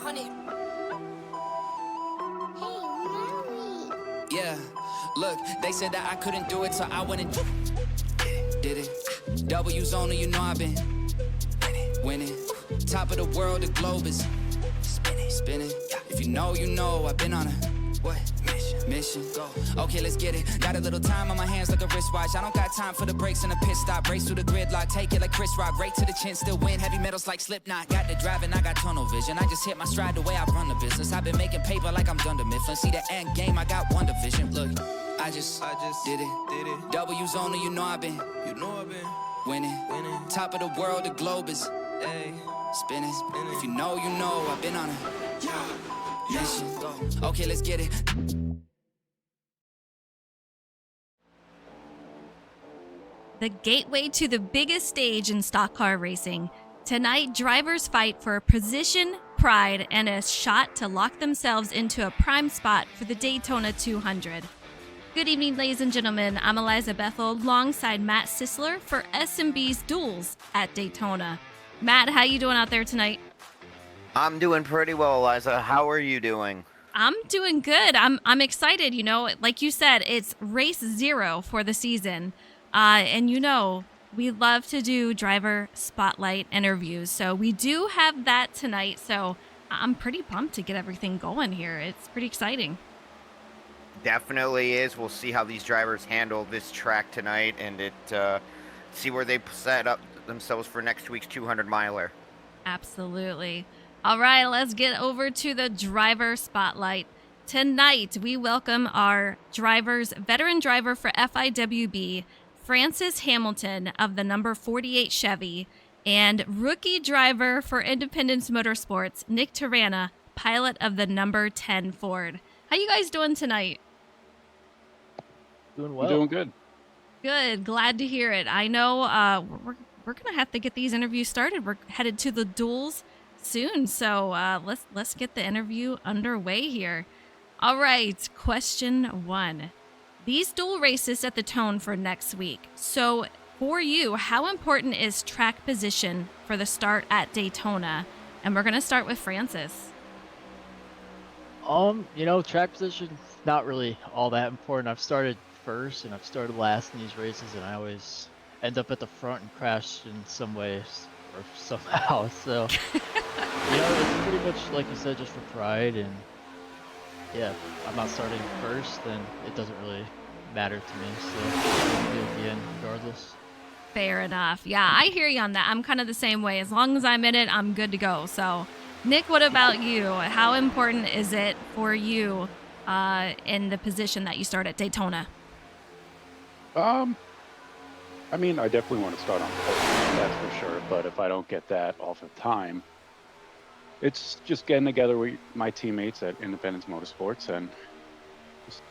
100. Hey, mommy. Yeah, look, they said that I couldn't do it, so I went and did it. W's only, you know I've been winning. Top of the world, the globe is spinning. If you know, I've been on a mission. Go. Okay, let's get it. Got a little time on my hands like a wristwatch. I don't got time for the brakes and the pit stop. Race through the gridlock, take it like Chris Rock. Right to the chin, still win. Heavy metals like Slipknot. Got the driving, I got tunnel vision. I just hit my stride the way I run the business. I've been making paper like I'm Dunder Mifflin. See the end game, I got one division. Look, I just did it. W's only, you know I've been winning. Top of the world, the globe is spinning. If you know, I've been on a mission. Okay, let's get it. The gateway to the biggest stage in stock car racing. Tonight, drivers fight for position, pride, and a shot to lock themselves into a prime spot for the Daytona 200. Good evening, ladies and gentlemen. I'm Eliza Bethel, alongside Matt Sisler for SnB's Duels at Daytona. Matt, how you doing out there tonight? I'm doing pretty well, Eliza. How are you doing? I'm doing good. I'm excited. You know, like you said, it's race 0 for the season. And you know, we love to do driver spotlight interviews. So we do have that tonight. So I'm pretty pumped to get everything going here. It's pretty exciting. Definitely is. We'll see how these drivers handle this track tonight and see where they set up themselves for next week's 200 miler. Absolutely. All right, let's get over to the driver spotlight. Tonight, we welcome our veteran driver for FIWB, Francis Hamilton of the number 48 Chevy, and rookie driver for Independence Motorsports, Nick Tarana, pilot of the number 10 Ford. How you guys doing tonight? Doing well. I'm doing good. Good. Glad to hear it. I know we're gonna have to get these interviews started. We're headed to the duels soon, so let's get the interview underway here. All right. Question 1. These dual races set the tone for next week. So for you, how important is track position for the start at Daytona? And we're going to start with Francis. You know, track position's not really all that important. I've started first and I've started last in these races, and I always end up at the front and crash in some ways or somehow. So, you know, it's pretty much like you said, just for pride. And yeah, if I'm not starting first, then it doesn't really matter to me. So I'll be at the end regardless. Fair enough. Yeah, I hear you on that. I'm kind of the same way. As long as I'm in it, I'm good to go. So, Nick, what about you? How important is it for you in the position that you start at Daytona? I mean, I definitely want to start on pole, that's for sure. But if I don't get that off of time, it's just getting together with my teammates at Independence Motorsports and just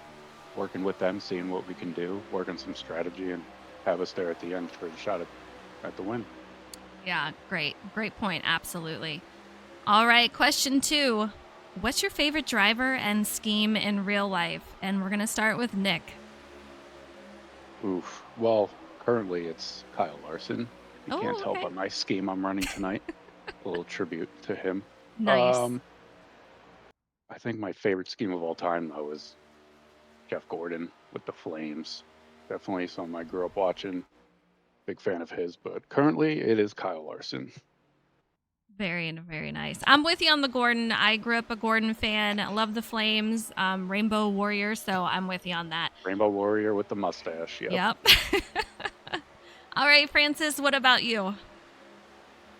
working with them, seeing what we can do, working some strategy, and have us there at the end for the shot at the win. Yeah, great point. Absolutely. All right, question 2. What's your favorite driver and scheme in real life? And we're going to start with Nick. Oof. Well, currently it's Kyle Larson. You Oh, can't tell okay. by my scheme I'm running tonight. A little tribute to him. Nice. I think my favorite scheme of all time, though, is Jeff Gordon with the Flames. Definitely something I grew up watching. Big fan of his, but currently it is Kyle Larson. Very, very nice. I'm with you on the Gordon. I grew up a Gordon fan. I love the Flames, Rainbow Warrior, so I'm with you on that. Rainbow Warrior with the mustache. Yep. All right, Francis, what about you?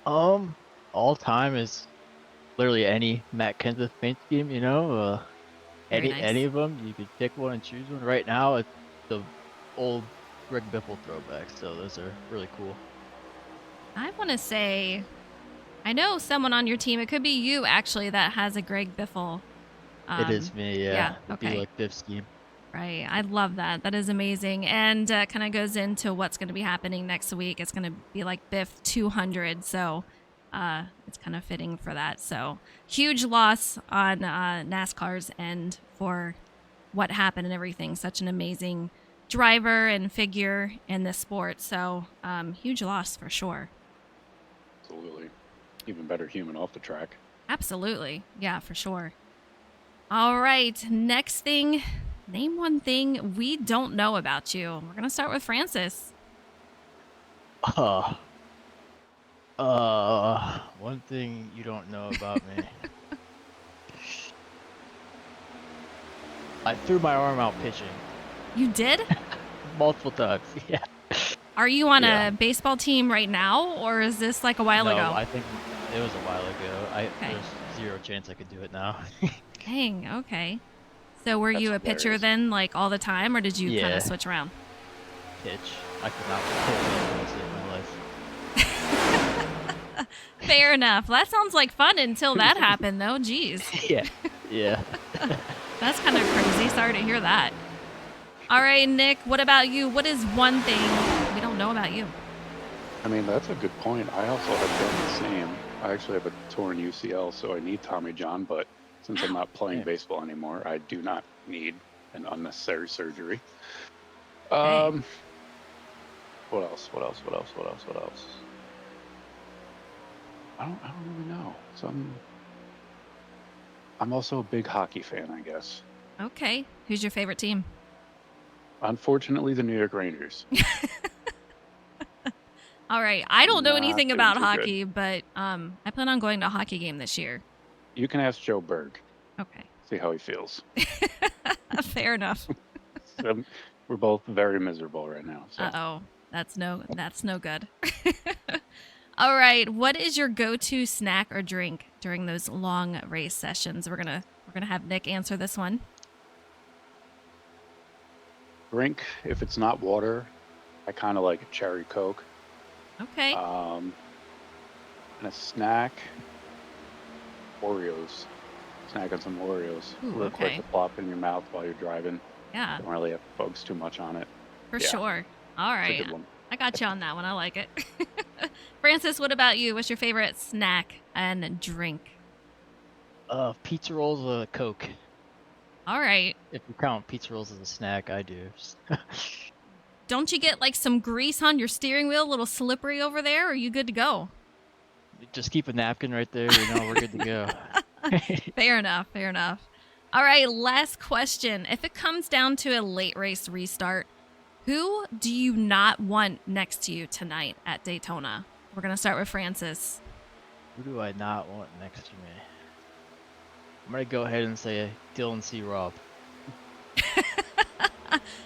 All time is literally any Matt Kenseth paint scheme, you know. Very nice. Any of them, you could pick one and choose one. Right now, it's the old Greg Biffle throwbacks, so those are really cool. I want to say, I know someone on your team, it could be you actually, that has a Greg Biffle. It is me, yeah. It'd okay. be like Biff's scheme. Right. I love that. That is amazing. And kind of goes into what's going to be happening next week. It's going to be like Biff 200. So it's kind of fitting for that. So huge loss on NASCAR's end for what happened and everything. Such an amazing driver and figure in this sport. So huge loss for sure. Absolutely. Even better human off the track. Absolutely. Yeah, for sure. All right. Next thing, name one thing we don't know about you. We're going to start with Francis. One thing you don't know about me. I threw my arm out pitching You did? multiple times. Yeah. Are you on Yeah. a baseball team right now, or is this like a while No, ago? I think it was a while ago. Okay. There's zero chance I could do it now. Dang, okay. So were you a That's pitcher hilarious. then, like all the time, or did you kind Yeah. of switch around? Pitch. I could not pitch in my life. Fair enough. That sounds like fun until that happened, though. Jeez. Yeah. Yeah. That's kind of crazy. Sorry to hear that. All right, Nick, what about you? What is one thing we don't know about you? I mean, that's a good point. I also have done the same. I actually have a torn UCL, so I need Tommy John, but since I'm not playing Yeah. baseball anymore, I do not need an unnecessary surgery. Dang. What else? What else? What else? What else? What else? I don't really know. I'm also a big hockey fan, I guess. Okay. Who's your favorite team? Unfortunately, the New York Rangers. All right. I don't know Not anything doing about too good. hockey, but I plan on going to a hockey game this year. You can ask Joe Berg, Okay. see how he feels. Fair enough. We're both very miserable right now. So. Uh-oh. That's no good. All right. What is your go-to snack or drink during those long race sessions? We're gonna have Nick answer this one. Drink, if it's not water, I kind of like a cherry Coke. Okay. And a snack, Oreos. Snack on some Oreos. Ooh, Real quick okay. to plop in your mouth while you're driving. Yeah, Don't really have to focus too much on it. for yeah. sure. All It's a right. good one. I got you on that one. I like it. Francis, what about you? What's your favorite snack and drink? Pizza rolls with a Coke. All right. If you count pizza rolls as a snack, I do. Don't you get like some grease on your steering wheel, a little slippery over there? Or are you good to go? Just keep a napkin right there, we're good to go. Fair enough. Fair enough. All right. Last question. If it comes down to a late race restart, who do you not want next to you tonight at Daytona? We're going to start with Francis. Who do I not want next to me? I'm going to go ahead and say Dylan C. Robb.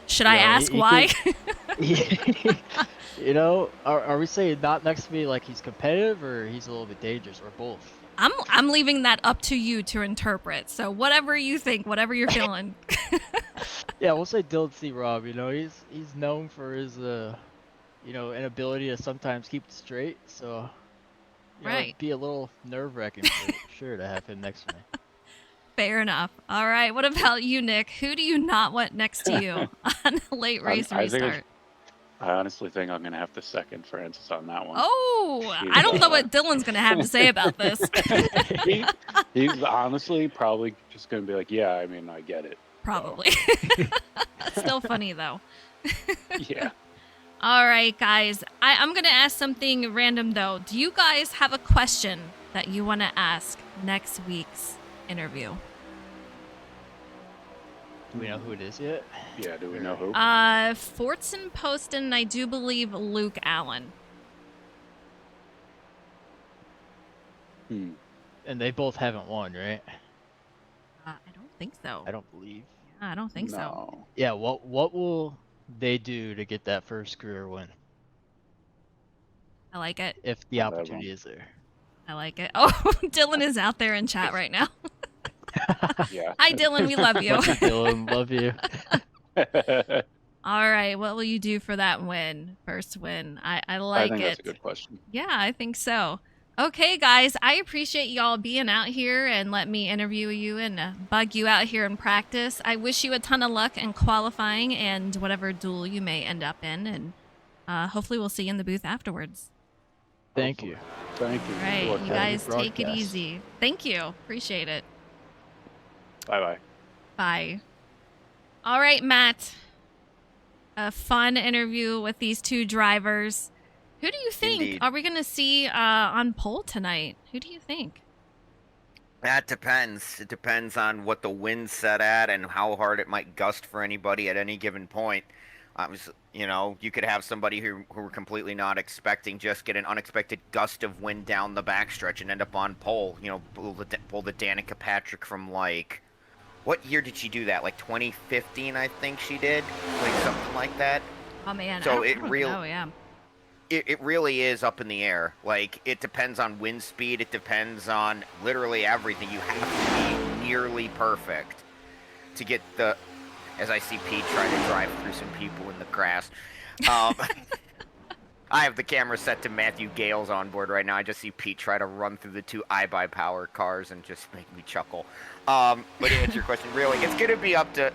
Should I Yeah, ask he why? Are we saying not next to me like he's competitive or he's a little bit dangerous or both? I'm leaving that up to you to interpret. So whatever you think, whatever you're feeling. Yeah, we'll say Dylan C. Robb. He's known for his inability to sometimes keep it straight. So Right. it'd be a little nerve-wracking for sure to have him next to me. Fair enough. All right. What about you, Nick? Who do you not want next to you on a late race I think restart? I honestly think I'm going to have to second Francis on that one. Oh, I don't know what Dylan's going to have to say about this. He's honestly probably just going to be like, yeah, I mean, I get it. Probably. Still funny, though. Yeah. All right, guys. I'm going to ask something random, though. Do you guys have a question that you want to ask next week's interview? Do we know who it is yet? Yeah, do we know who? Fortson Poston, and I do believe Luke Allen. Hmm. And they both haven't won, right? I don't think so. I don't believe. Yeah, I don't think so. No. Yeah, what will they do to get that first career win I like it. if the Oh, that opportunity one. is there? I like it. Oh, Dylan is out there in chat right now. Yeah. Hi, Dylan. We love you. Love you, Dylan, love you. All right. What will you do for that win? First win. I I like think it. that's a good question. Yeah, I think so. Okay, guys. I appreciate y'all being out here and let me interview you and bug you out here in practice. I wish you a ton of luck in qualifying and whatever duel you may end up in. And hopefully we'll see you in the booth afterwards. Thank you. Thank you. All right. Good luck, You Kevin. guys take it broadcast. easy. Thank you. Appreciate it. Bye-bye. Bye. All right, Matt. A fun interview with these two drivers. Who do you think Indeed. are we going to see on pole tonight? Who do you think? That depends. It depends on what the wind's set at and how hard it might gust for anybody at any given point. You could have somebody who were completely not expecting just get an unexpected gust of wind down the backstretch and end up on pole. Pull the Danica Patrick from like, what year did she do that? Like 2015, I think she did, like something like that. Oh man, So I don't know, yeah. It really is up in the air. Like, it depends on wind speed. It depends on literally everything. You have to be nearly perfect to get the. As I see Pete trying to drive through some people in the grass. I have the camera set to Matthew Gale's onboard right now. I just see Pete try to run through the two iBuyPower cars and just make me chuckle. But to answer your question, really, it's going to be up to.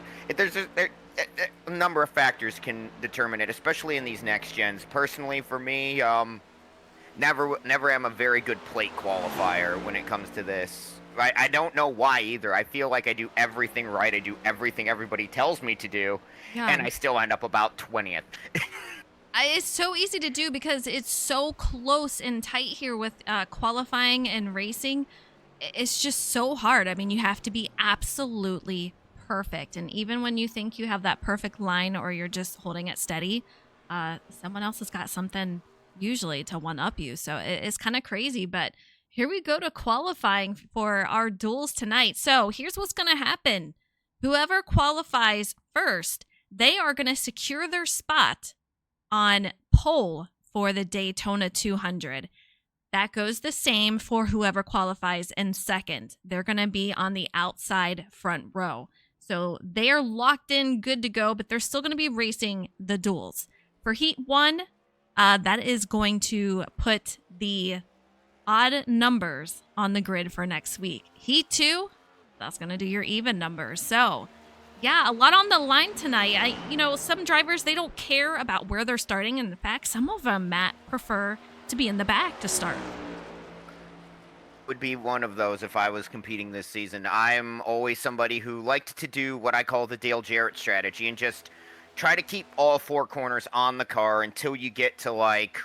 A number of factors can determine it, especially in these next gens. Personally, for me, never am a very good plate qualifier when it comes to this. I don't know why either. I feel like I do everything right. I do everything everybody tells me to do, Yeah. and I still end up about 20th. It's so easy to do because it's so close and tight here with qualifying and racing. It's just so hard. I mean, you have to be absolutely perfect. And even when you think you have that perfect line or you're just holding it steady, someone else has got something usually to one up you. So it's kind of crazy. But here we go to qualifying for our duels tonight. So here's what's going to happen. Whoever qualifies first, they are going to secure their spot on pole for the Daytona 200. That goes the same for whoever qualifies in second. They're going to be on the outside front row. So they are locked in, good to go, but they're still going to be racing the duels. For Heat 1, that is going to put the odd numbers on the grid for next week. Heat 2, that's going to do your even numbers. So, yeah, a lot on the line tonight. Some drivers, they don't care about where they're starting. In fact, some of them, Matt, prefer to be in the back to start. Would be one of those if I was competing this season. I'm always somebody who liked to do what I call the Dale Jarrett strategy and just try to keep all four corners on the car until you get to like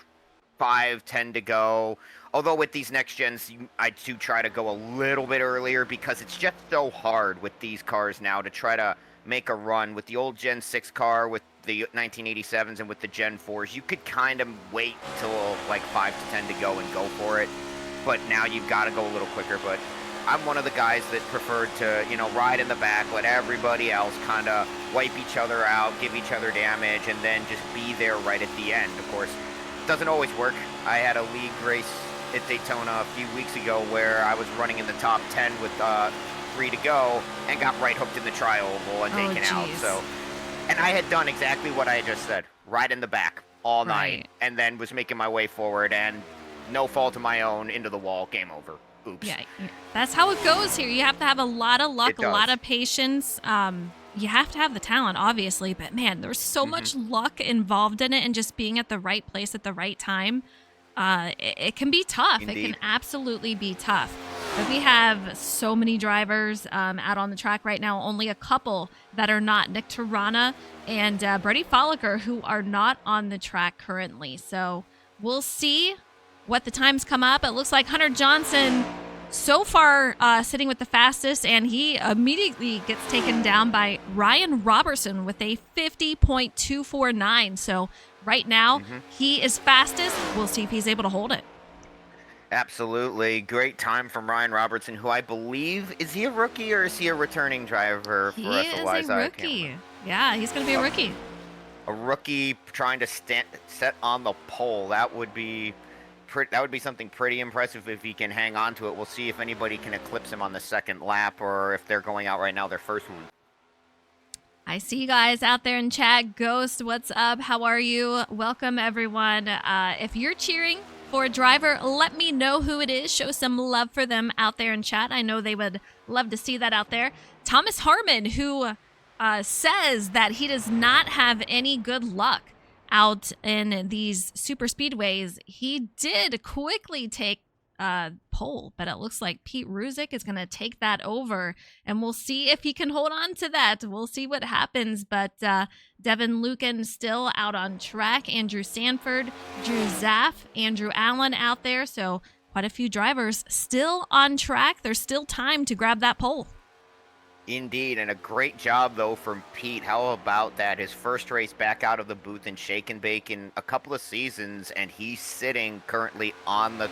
5-10 to go. Although with these next gens, I do try to go a little bit earlier because it's just so hard with these cars now to try to make a run. With the old Gen 6 car, with the 1987s, and with the Gen 4s, you could kind of wait till like 5-10 to go and go for it. But now you've got to go a little quicker. But I'm one of the guys that preferred to, ride in the back, let everybody else kind of wipe each other out, give each other damage, and then just be there right at the end. Of course, it doesn't always work. I had a league race at Daytona a few weeks ago where I was running in the top 10 with 3 to go and got right hooked in the tri-oval and taken out. So, and I had done exactly what I just said, ride in the back all night, and then was making my way forward and no fault of my own, into the wall, game over. Oops. Yeah, that's how it goes here. You have to have a lot of luck, a lot of patience. You have to have the talent, obviously, but man, there's so much luck involved in it, and just being at the right place at the right time. It can be tough. Indeed. It can absolutely be tough. But we have so many drivers out on the track right now. Only a couple that are not. Nick Tarana and Brady Folliker, who are not on the track currently. So we'll see what the times come up. It looks like Hunter Johnson so far sitting with the fastest, and he immediately gets taken down by Ryan Robertson with a 50.249. So right now, he is fastest. We'll see if he's able to hold it. Absolutely. Great time from Ryan Robertson, who I believe, is he a rookie or is he a returning driver for us? He is a rookie. Yeah, he's going to be a rookie. A rookie trying to set on the pole. That would be something pretty impressive if he can hang on to it. We'll see if anybody can eclipse him on the second lap, or if they're going out right now, their first one. I see you guys out there in chat. Ghost, what's up? How are you? Welcome, everyone. If you're cheering for a driver, let me know who it is. Show some love for them out there in chat. I know they would love to see that out there. Thomas Harmon, who says that he does not have any good luck out in these super speedways. He did quickly take pole, but it looks like Pete Ruzick is going to take that over, and we'll see if he can hold on to that. We'll see what happens, but Devin Lucan still out on track. Andrew Sanford, Drew Zaff, Andrew Allen out there, so quite a few drivers still on track. There's still time to grab that pole. Indeed, and a great job though from Pete. How about that? His first race back out of the booth and shake and bake in a couple of seasons, and he's sitting currently on the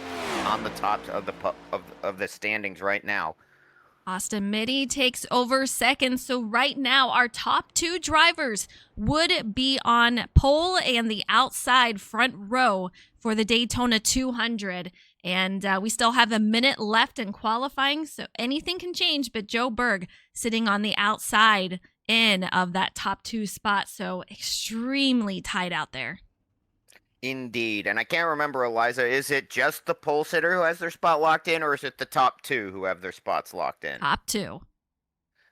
top of the standings right now. Austin Mitty takes over second. So right now, our top 2 drivers would be on pole and the outside front row for the Daytona 200. And we still have a minute left in qualifying, so anything can change. But Joe Berg sitting on the outside in of that top 2 spot. So extremely tight out there. Indeed. And I can't remember, Eliza, is it just the pole sitter who has their spot locked in, or is it the top 2 who have their spots locked in? Top 2.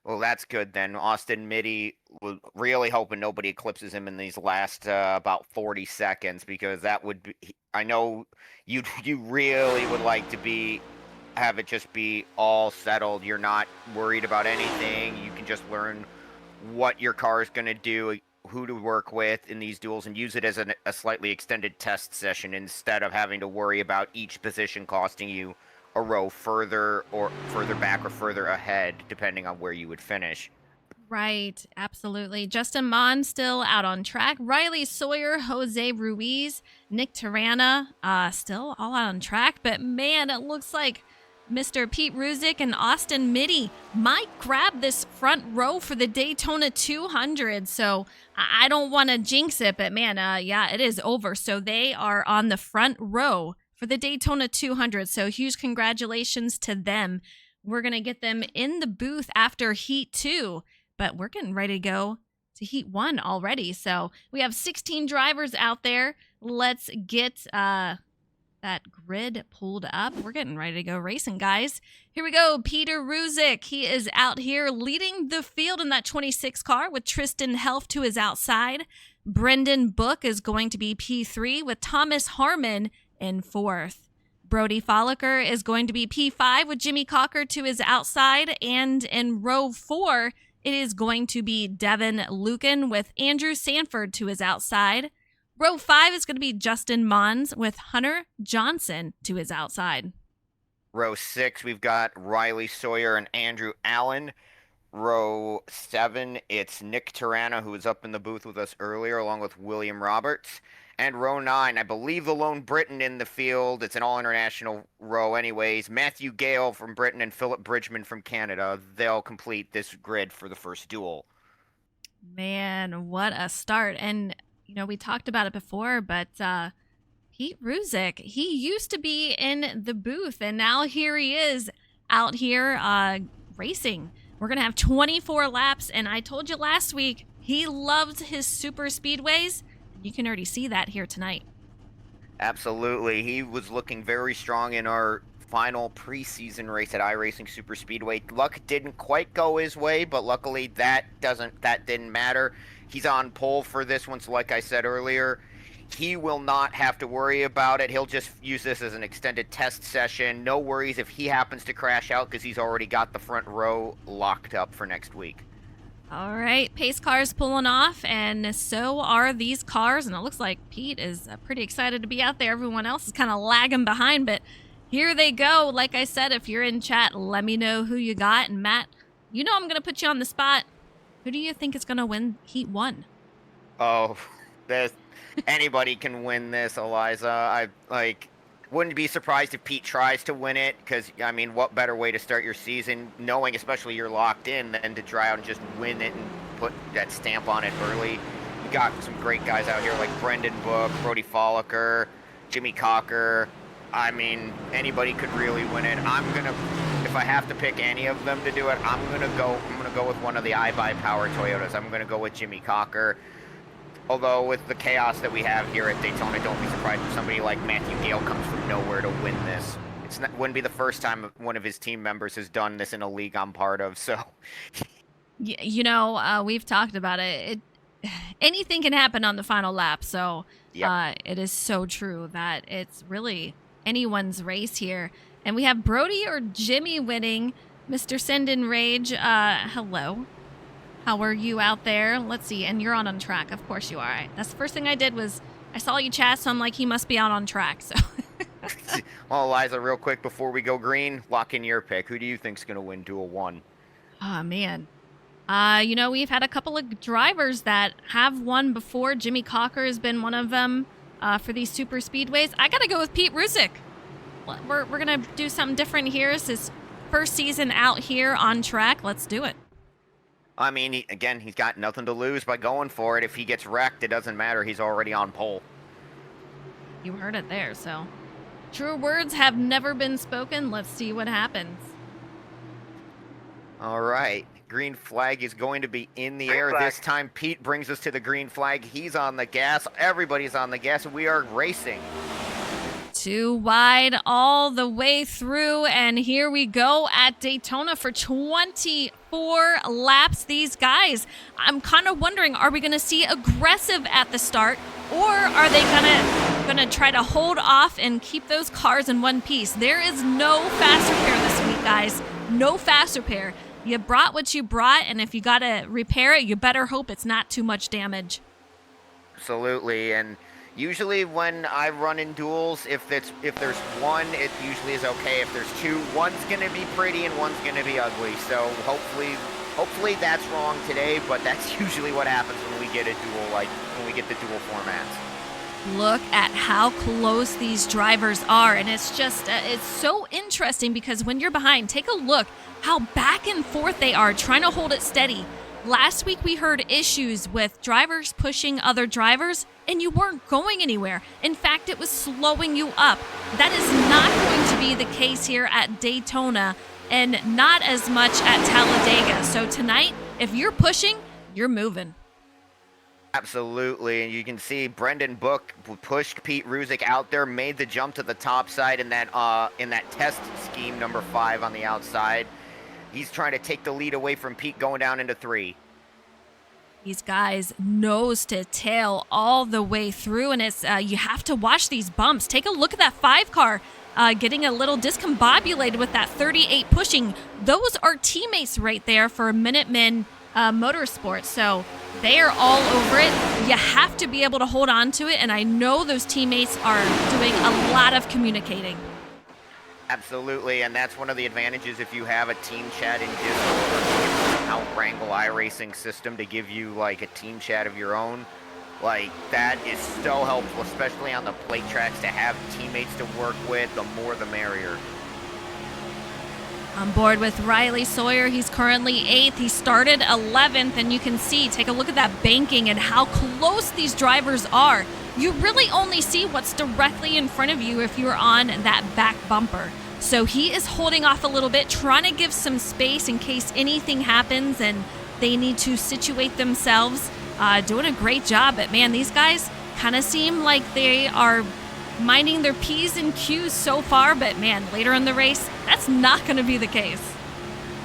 Well, that's good then. Austin Mitty was really hoping nobody eclipses him in these last about 40 seconds, because that would be, I know you really would like to have it just be all settled. You're not worried about anything. You can just learn what your car is going to do, who to work with in these duels, and use it as a slightly extended test session instead of having to worry about each position costing you a row further back or further ahead, depending on where you would finish. Right, absolutely. Justin Mon still out on track. Riley Sawyer, Jose Ruiz, Nick Tarana still all out on track. But man, it looks like Mr. Pete Ruzick and Austin Mitty might grab this front row for the Daytona 200. So I don't want to jinx it, but man, yeah, it is over. So they are on the front row for the Daytona 200. So huge congratulations to them. We're going to get them in the booth after Heat 2, but we're getting ready to go to Heat 1 already. So we have 16 drivers out there. Let's get that grid pulled up. We're getting ready to go racing, guys. Here we go. Peter Ruzick. He is out here leading the field in that 26 car with Tristan Helf to his outside. Brendan Book is going to be P3 with Thomas Harmon in 4th. Brody Folliker is going to be P5 with Jimmy Cocker to his outside. And in row 4, it is going to be Devin Lucan with Andrew Sanford to his outside. Row 5 is going to be Justin Mons with Hunter Johnson to his outside. Row 6, we've got Riley Sawyer and Andrew Allen. Row 7, it's Nick Tarana, who was up in the booth with us earlier, along with William Roberts. And row 9, I believe the lone Briton in the field. It's an all-international row anyways. Matthew Gale from Britain and Philip Bridgman from Canada. They'll complete this grid for the first duel. Man, what a start. And, you know, we talked about it before, but Pete Ruzick, he used to be in the booth, and now here he is out here racing. We're going to have 24 laps, and I told you last week, he loves his super speedways. You can already see that here tonight. Absolutely. He was looking very strong in our final preseason race at iRacing Super Speedway. Luck didn't quite go his way, but luckily that didn't matter. He's on pole for this one, so like I said earlier, he will not have to worry about it. He'll just use this as an extended test session. No worries if he happens to crash out, because he's already got the front row locked up for next week. All right, pace cars pulling off, and so are these cars, and it looks like Pete is pretty excited to be out there. Everyone else is kind of lagging behind, but here they go. Like I said, if you're in chat, let me know who you got. And Matt, you know I'm going to put you on the spot. Who do you think is going to win Heat 1? Oh, anybody can win this, Eliza. Wouldn't be surprised if Pete tries to win it, because, I mean, what better way to start your season, knowing especially you're locked in, than to try out and just win it and put that stamp on it early. We got some great guys out here like Brendan Book, Brody Folliker, Jimmy Cocker. I mean, anybody could really win it. If I have to pick any of them to do it, I'm gonna go with one of the iBuyPower Toyotas. I'm gonna go with Jimmy Cocker. Although with the chaos that we have here at Daytona, don't be surprised if somebody like Matthew Gale comes from nowhere to win this. Wouldn't be the first time one of his team members has done this in a league I'm part of. So, you know, we've talked about it. Anything can happen on the final lap. So yep. It is so true that it's really anyone's race here. And we have Brody or Jimmy winning. Mr. Send in Rage, hello. How are you out there? Let's see. And you're on track. Of course you are. That's the first thing I did was I saw you chat, so I'm like, he must be out on track. So Well, Eliza, real quick before we go green, lock in your pick. Who do you think's going to win Duel 1? Oh, man. We've had a couple of drivers that have won before. Jimmy Cocker has been one of them for these super speedways. I got to go with Pete Rusick. We're going to do something different here. It's his first season out here on track. Let's do it. I mean, he's got nothing to lose by going for it. If he gets wrecked, it doesn't matter. He's already on pole. You heard it there, so. True words have never been spoken. Let's see what happens. All right. Green flag is going to be in the air this time. Pete brings us to the green flag. He's on the gas. Everybody's on the gas, and we are racing. Too wide all the way through, and here we go at Daytona for 24 laps. These guys, I'm kind of wondering, are we going to see aggressive at the start, or are they gonna try to hold off and keep those cars in one piece? There is no fast repair this week, guys. No fast repair. You brought what you brought, and if you got to repair it, you better hope it's not too much damage. Absolutely, and usually when I run in duels, if there's one, it usually is okay. If there's two, one's going to be pretty and one's going to be ugly. So hopefully that's wrong today, but that's usually what happens when we get a duel, like when we get the duel formats. Look at how close these drivers are, and it's just it's so interesting because when you're behind, take a look how back and forth they are trying to hold it steady. Last week we heard issues with drivers pushing other drivers and you weren't going anywhere. In fact, it was slowing you up. That is not going to be the case here at Daytona and not as much at Talladega. So tonight, if you're pushing, you're moving. Absolutely, and you can see Brendan Book pushed Pete Rusick out there, made the jump to the top side in that test scheme number 5 on the outside. He's trying to take the lead away from Pete going down into 3. These guys nose to tail all the way through, and it's you have to watch these bumps. Take a look at that 5 car getting a little discombobulated with that 38 pushing. Those are teammates right there for Minutemen Motorsports, so they are all over it. You have to be able to hold on to it, and I know those teammates are doing a lot of communicating. Absolutely, and that's one of the advantages if you have a team chat in Discord or somehow wrangle iRacing system to give you like a team chat of your own. Like, that is so helpful, especially on the plate tracks, to have teammates to work with. The more the merrier. On board with Riley Sawyer, he's currently 8th. He started 11th, and you can see, take a look at that banking and how close these drivers are. You really only see what's directly in front of you if you're on that back bumper. So he is holding off a little bit, trying to give some space in case anything happens and they need to situate themselves. Doing a great job, but man, these guys kind of seem like they are minding their P's and Q's so far, but man, later in the race, that's not going to be the case.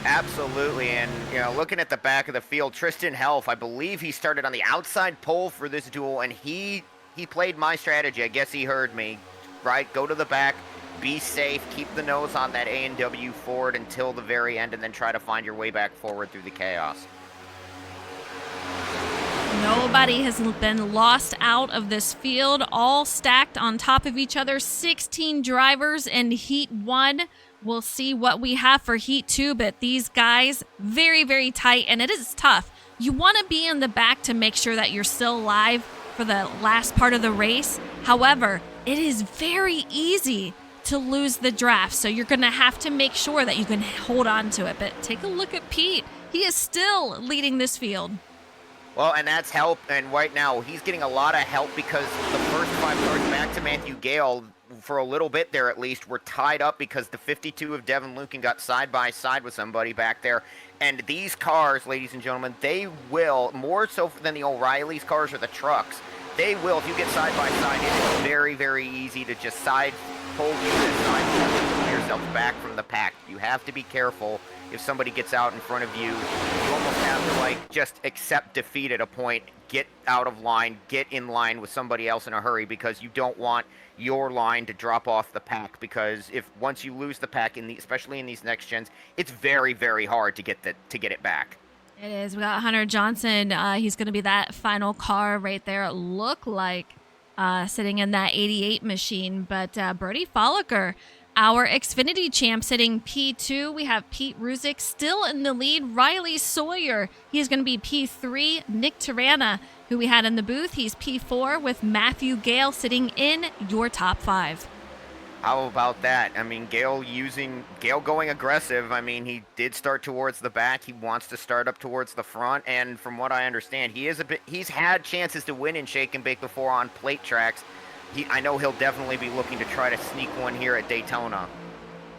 Absolutely, and looking at the back of the field, Tristan Helf, I believe he started on the outside pole for this duel, and he played my strategy. I guess he heard me, right? Go to the back, be safe, keep the nose on that A&W forward until the very end, and then try to find your way back forward through the chaos. Nobody has been lost out of this field, all stacked on top of each other. 16 drivers in Heat 1. We'll see what we have for Heat 2, but these guys, very, very tight, and it is tough. You want to be in the back to make sure that you're still alive for the last part of the race. However, it is very easy to lose the draft, so you're going to have to make sure that you can hold on to it. But take a look at Pete. He is still leading this field. Well, and that's help, and right now he's getting a lot of help because the first 5 cars back to Matthew Gale, for a little bit there at least, were tied up because the 52 of Devin Lucan got side by side with somebody back there. And these cars, ladies and gentlemen, they will, more so than the O'Reilly's cars or the trucks, they will, if you get side by side, it is very, very easy to just side pull you and side pull yourself back from the pack. You have to be careful. If somebody gets out in front of you, you almost have to just accept defeat at a point, get out of line, get in line with somebody else in a hurry, because you don't want your line to drop off the pack, because once you lose the pack, especially in these next gens, it's very, very hard to get it back. It is. We got Hunter Johnson. He's going to be that final car right there. Look like sitting in that 88 machine. But Brody Folliker, our Xfinity champ, sitting P2. We have Pete Ruzick still in the lead. Riley Sawyer, he's going to be P3. Nick Tirana, who we had in the booth, he's P4 with Matthew Gale sitting in your top 5. How about that? I mean, Gale going aggressive. I mean, he did start towards the back. He wants to start up towards the front. And from what I understand, he's had chances to win in shake and bake before on plate tracks. I know he'll definitely be looking to try to sneak one here at Daytona.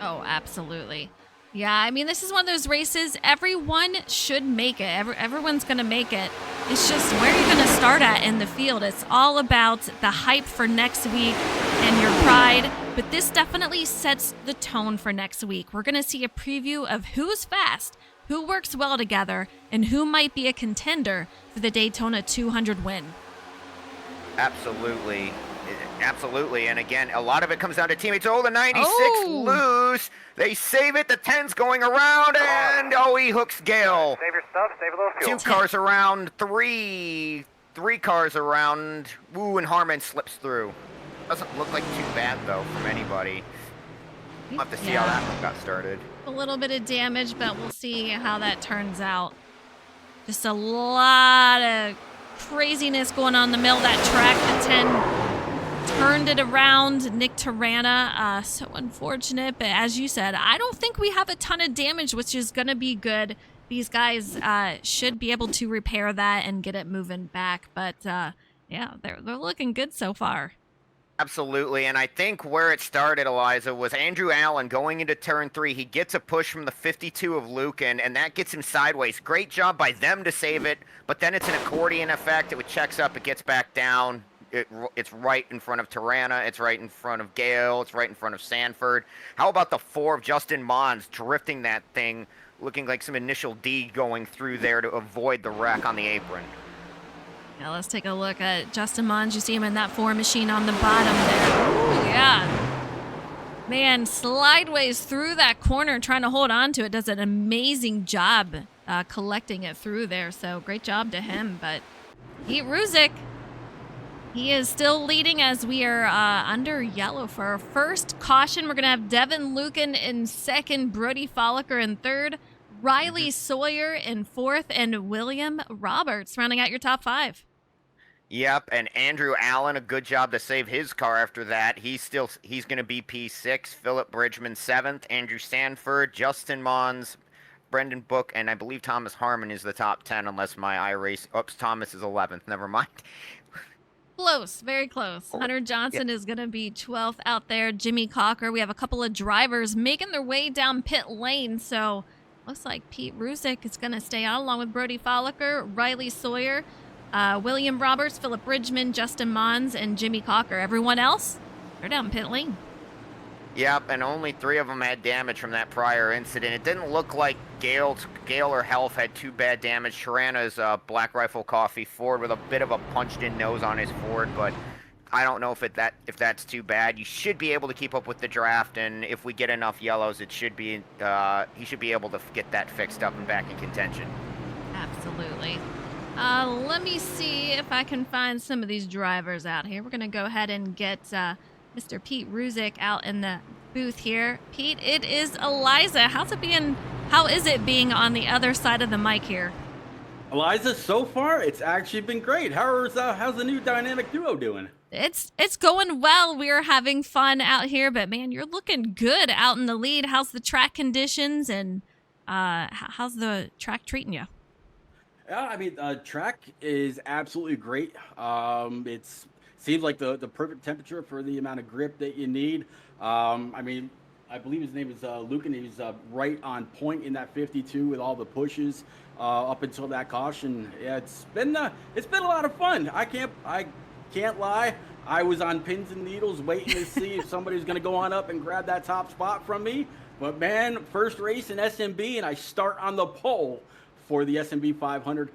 Oh, absolutely. Yeah, I mean, this is one of those races, everyone should make it. Everyone's going to make it. It's just where you're going to start at in the field. It's all about the hype for next week and your pride. But this definitely sets the tone for next week. We're going to see a preview of who's fast, who works well together, and who might be a contender for the Daytona 200 win. Absolutely. Absolutely. And again, a lot of it comes down to teammates. Oh, the 96 loose. They save it. The 10's going around, and he hooks Gale. Save your stuff, save a little fuel. 2 cars around, 3 cars around. Woo, and Harmon slips through. Doesn't look like too bad, though, from anybody. We'll have to see how that one got started. A little bit of damage, but we'll see how that turns out. Just a lot of craziness going on in the middle of that track. The 10 turned it around. Nick Tirana, so unfortunate. But as you said, I don't think we have a ton of damage, which is going to be good. These guys should be able to repair that and get it moving back. But yeah, they're looking good so far. Absolutely, and I think where it started, Eliza, was Andrew Allen going into turn 3. He gets a push from the 52 of Lucan, and that gets him sideways. Great job by them to save it, but then it's an accordion effect. It checks up, it gets back down. It's right in front of Tirana. It's right in front of Gale. It's right in front of Sanford. How about the 4 of Justin Mons drifting that thing, looking like some initial D going through there to avoid the wreck on the apron? Now let's take a look at Justin Mons. You see him in that 4 machine on the bottom there. Ooh, yeah. Man, slideways through that corner, trying to hold on to it. Does an amazing job collecting it through there. So great job to him. But Pete Ruzick, he is still leading as we are under yellow for our first caution. We're going to have Devin Lucan in second, Brody Folliker in third, Riley Sawyer in fourth, and William Roberts rounding out your top 5. Yep, and Andrew Allen, a good job to save his car after that. He's going to be P6. Philip Bridgman 7th, Andrew Sanford, Justin Mons, Brendan Book, and I believe Thomas Harmon is the top 10 unless my iRace... Oops, Thomas is 11th. Never mind. Close, very close. Hunter Johnson is going to be 12th out there. Jimmy Cocker. We have a couple of drivers making their way down pit lane, so looks like Pete Ruzick is going to stay out along with Brody Folliker, Riley Sawyer, William Roberts, Philip Bridgman, Justin Mons, and Jimmy Cocker. Everyone else, they're down pit lane. Yep, and only 3 of them had damage from that prior incident. It didn't look like Gale or Health had too bad damage. Tirana's Black Rifle Coffee Ford with a bit of a punched-in nose on his Ford, but I don't know if that's too bad. You should be able to keep up with the draft, and if we get enough yellows, it should be he should be able to get that fixed up and back in contention. Absolutely. Let me see if I can find some of these drivers out here. We're going to go ahead and get Mr. Pete Ruzick out in the booth here. Pete, it is Eliza. How is it being on the other side of the mic here? Eliza, so far, it's actually been great. How's the new dynamic duo doing? It's going well. We're having fun out here, but man, you're looking good out in the lead. How's the track conditions, and how's the track treating you? Yeah, I mean, track is absolutely great. It's seems like the perfect temperature for the amount of grip that you need. I mean, I believe his name is Lucan. He's right on point in that 52 with all the pushes up until that caution. Yeah, it's been a lot of fun. I can't lie. I was on pins and needles waiting to see if somebody was going to go on up and grab that top spot from me. But man, first race in SnB, and I start on the pole for the SnB 500.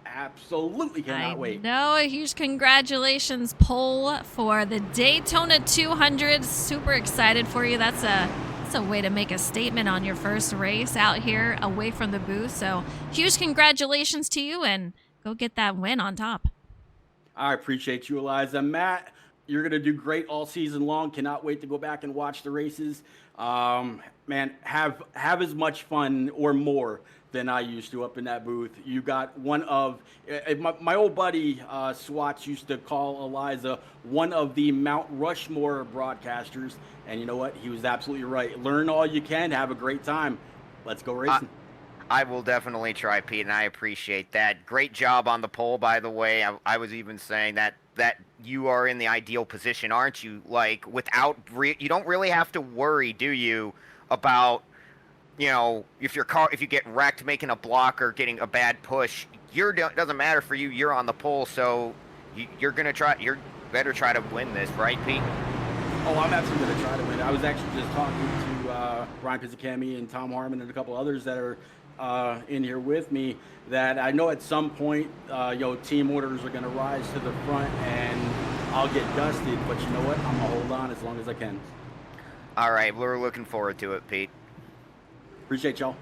Absolutely cannot wait. No, a huge congratulations, Pole, for the Daytona 200. Super excited for you. That's a way to make a statement on your first race out here away from the booth. So huge congratulations to you, and go get that win on top. I appreciate you, Eliza. Matt, you're going to do great all season long. Cannot wait to go back and watch the races. Man, have as much fun or more than I used to up in that booth. You got one of my old buddy Swats used to call Eliza one of the Mount Rushmore broadcasters, and you know what? He was absolutely right. Learn all you can. Have a great time. Let's go racing. I will definitely try, Pete, and I appreciate that. Great job on the poll, by the way. I was even saying that you are in the ideal position, aren't you? Like, you don't really have to worry, do you, about, you know, if you get wrecked making a block or getting a bad push. Doesn't matter for you. You're on the pole, so you're better try to win this, right, Pete? Oh, I'm absolutely going to try to win. I was actually just talking to Brian Pizzicami and Tom Harmon and a couple others that are in here with me, that I know at some point, team orders are going to rise to the front and I'll get dusted. But you know what? I'm going to hold on as long as I can. All right. We're looking forward to it, Pete. Appreciate y'all.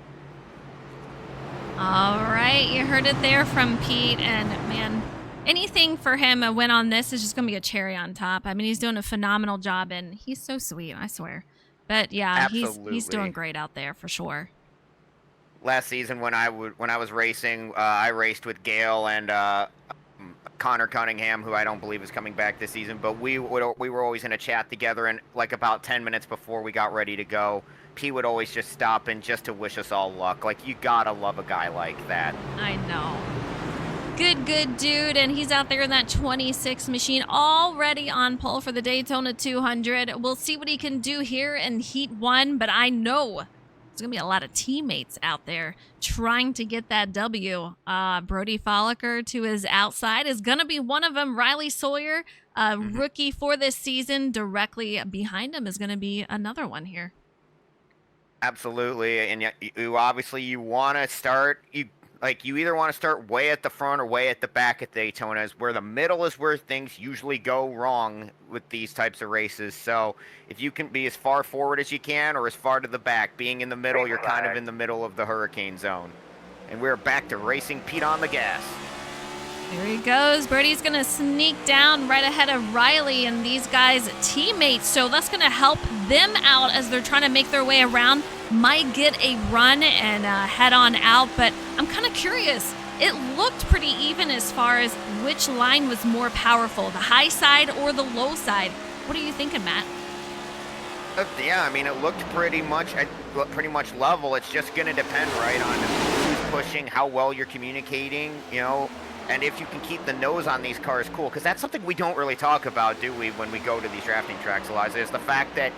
All right, you heard it there from Pete, and man, anything for him, a win on this is just going to be a cherry on top. I mean, he's doing a phenomenal job, and he's so sweet, I swear. But yeah, he's doing great out there for sure. Last season when I was racing, I raced with Gale and Connor Cunningham, who I don't believe is coming back this season, but we were always in a chat together, and like about 10 minutes before we got ready to go, P would always just stop in just to wish us all luck. Like, you gotta love a guy like that. I know. Good dude, and he's out there in that 26 machine already on pole for the Daytona 200. We'll see what he can do here in Heat 1, but I know there's going to be a lot of teammates out there trying to get that W. Brody Folliker to his outside is going to be one of them. Riley Sawyer, rookie for this season, directly behind him is going to be another one here. Absolutely, and you want to start. You either want to start way at the front or way at the back at Daytonas, where the middle is where things usually go wrong with these types of races. So if you can be as far forward as you can or as far to the back, being in the middle, you're kind of in the middle of the hurricane zone. And we're back to racing Pete on the gas. There he goes. Brody's going to sneak down right ahead of Riley and these guys' teammates. So that's going to help them out as they're trying to make their way around. Might get a run and head on out, but I'm kind of curious. It looked pretty even as far as which line was more powerful, the high side or the low side. What are you thinking, Matt? Yeah, I mean, it looked pretty much level. It's just going to depend, right, on who's pushing, how well you're communicating, and if you can keep the nose on these cars cool, because that's something we don't really talk about, do we, when we go to these drafting tracks, Eliza, is the fact that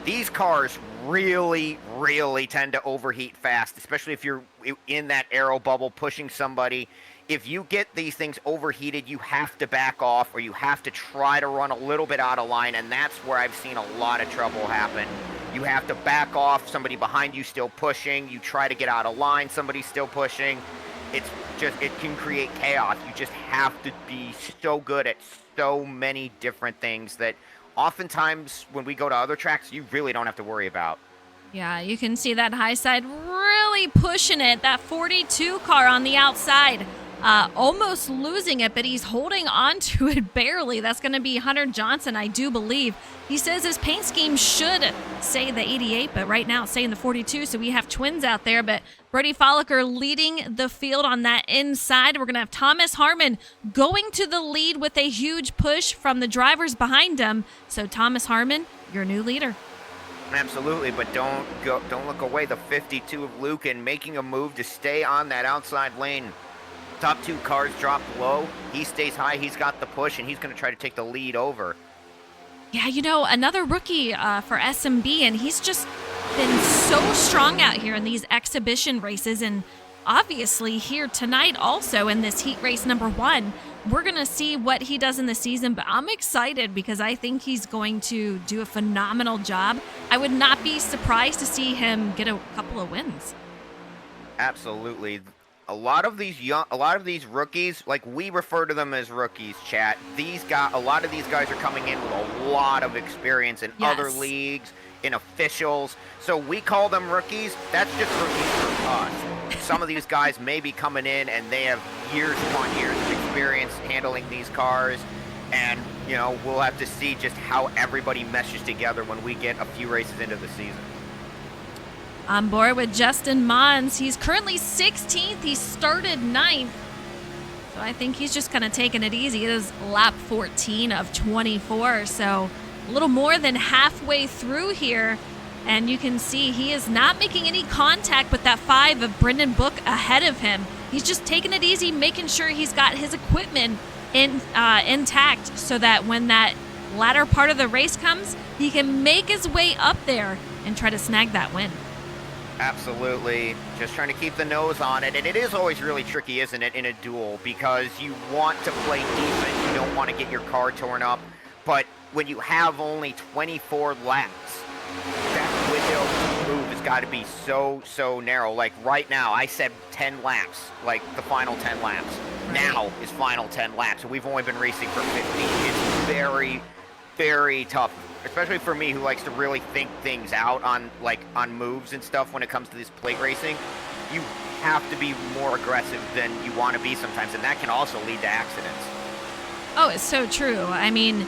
these cars really, really tend to overheat fast, especially if you're in that aero bubble pushing somebody. If you get these things overheated, you have to back off or you have to try to run a little bit out of line, and that's where I've seen a lot of trouble happen. You have to back off, somebody behind you still pushing, you try to get out of line, somebody's still pushing. It can create chaos. You just have to be so good at so many different things that oftentimes when we go to other tracks, you really don't have to worry about. Yeah, you can see that high side really pushing it. That 42 car on the outside, almost losing it, but he's holding on to it barely. That's going to be Hunter Johnson, I do believe. He says his paint scheme should say the 88, but right now it's saying the 42, so we have twins out there. But Brody Folliker leading the field on that inside. We're going to have Thomas Harmon going to the lead with a huge push from the drivers behind him. So Thomas Harmon, your new leader. Absolutely, but don't look away. The 52 of Lucan making a move to stay on that outside lane. Top two cars drop low. He stays high. He's got the push, and he's going to try to take the lead over. Yeah, another rookie for SnB, and he's just been so strong out here in these exhibition races, and obviously here tonight also in this heat race number 1. We're going to see what he does in the season, but I'm excited because I think he's going to do a phenomenal job. I would not be surprised to see him get a couple of wins. Absolutely. A lot of these rookies, like we refer to them as rookies, chat. A lot of these guys are coming in with a lot of experience in other leagues, in officials. So we call them rookies. That's just rookies for us. Some of these guys may be coming in and they have years upon years of experience. experience handling these cars, and we'll have to see just how everybody meshes together when we get a few races into the season. On board with Justin Mons. He's currently 16th. He started 9th. So I think he's just kind of taking it easy. It is lap 14 of 24. So a little more than halfway through here. And you can see he is not making any contact with that 5 of Brendan Book ahead of him. He's just taking it easy, making sure he's got his equipment intact so that when that latter part of the race comes, he can make his way up there and try to snag that win. Absolutely. Just trying to keep the nose on it. And it is always really tricky, isn't it, in a duel, because you want to play defense. You don't want to get your car torn up. But when you have only 24 laps, that window to move has got to be so narrow. Like right now, I said 10 laps, like the final 10 laps. Right. Now is final 10 laps, and we've only been racing for 15. It's very, very tough. Especially for me, who likes to really think things out on moves and stuff when it comes to this plate racing. You have to be more aggressive than you want to be sometimes, and that can also lead to accidents. Oh, it's so true. I mean,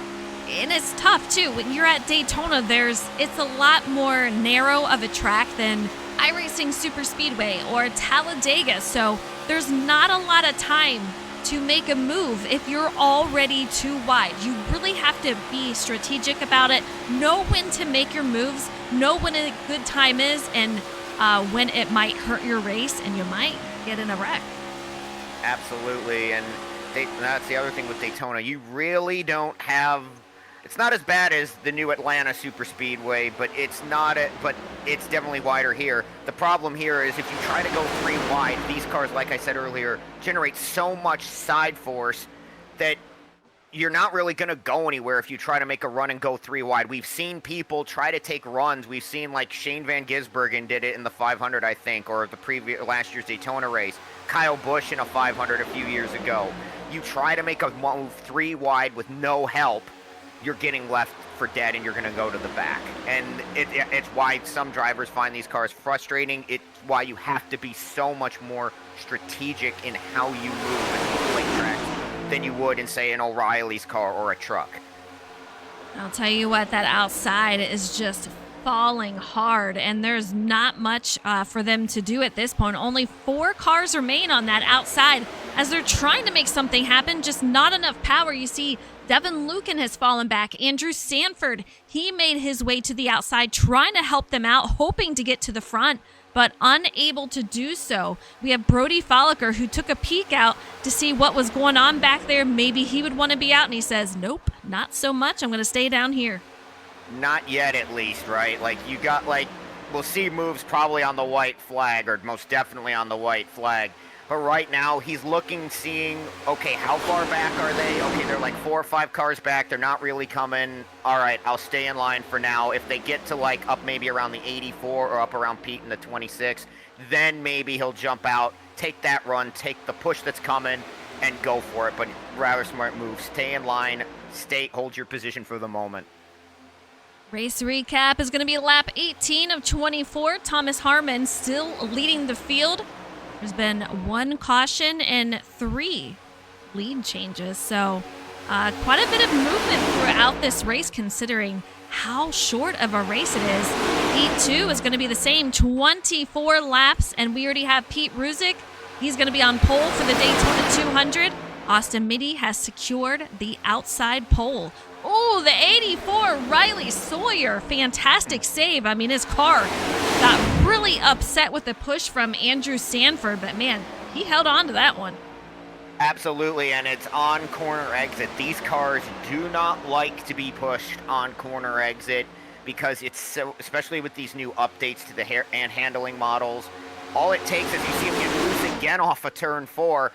and it's tough too. When you're at Daytona, it's a lot more narrow of a track than iRacing Super Speedway or Talladega. So there's not a lot of time to make a move if you're already too wide. You really have to be strategic about it. Know when to make your moves, know when a good time is, and when it might hurt your race and you might get in a wreck. Absolutely, and that's the other thing with Daytona. You really don't have... It's not as bad as the new Atlanta Super Speedway, but it's definitely wider here. The problem here is if you try to go 3 wide, these cars, like I said earlier, generate so much side force that you're not really going to go anywhere if you try to make a run and go 3 wide. We've seen people try to take runs. We've seen like Shane Van Gisbergen did it in the 500, I think, or last year's Daytona race. Kyle Busch in a 500 a few years ago. You try to make a move 3 wide with no help, you're getting left for dead and you're going to go to the back. And it's why some drivers find these cars frustrating. It's why you have to be so much more strategic in how you move in plate tracks than you would in, say, an O'Reilly's car or a truck. I'll tell you what, that outside is just falling hard, and there's not much for them to do at this point. Only 4 cars remain on that outside as they're trying to make something happen, just not enough power. You see Devin Lucan has fallen back. Andrew Sanford, he made his way to the outside, trying to help them out, hoping to get to the front, but unable to do so. We have Brody Folliker, who took a peek out to see what was going on back there. Maybe he would want to be out, and he says, nope, not so much. I'm going to stay down here. Not yet, at least, right? Like, you got, we'll see moves probably on the white flag, or most definitely on the white flag. But right now, he's looking, seeing, okay, how far back are they? Okay, they're like 4 or 5 cars back. They're not really coming. All right, I'll stay in line for now. If they get to, up maybe around the 84 or up around Pete in the 26, then maybe he'll jump out, take that run, take the push that's coming, and go for it. But rather smart move. Stay in line. Hold your position for the moment. Race recap is going to be lap 18 of 24. Thomas Harmon still leading the field. There's been 1 caution and 3 lead changes. So quite a bit of movement throughout this race considering how short of a race it is. Heat 2 is going to be the same, 24 laps. And we already have Pete Ruzick. He's going to be on pole for the Daytona 200. Austin Mitty has secured the outside pole. Oh, the 84, Riley Sawyer. Fantastic save. I mean, his car got really upset with the push from Andrew Sanford, but man, he held on to that one. Absolutely, and it's on corner exit. These cars do not like to be pushed on corner exit because it's so, especially with these new updates to the handling models, all it takes is you see him get loose again off of turn 4.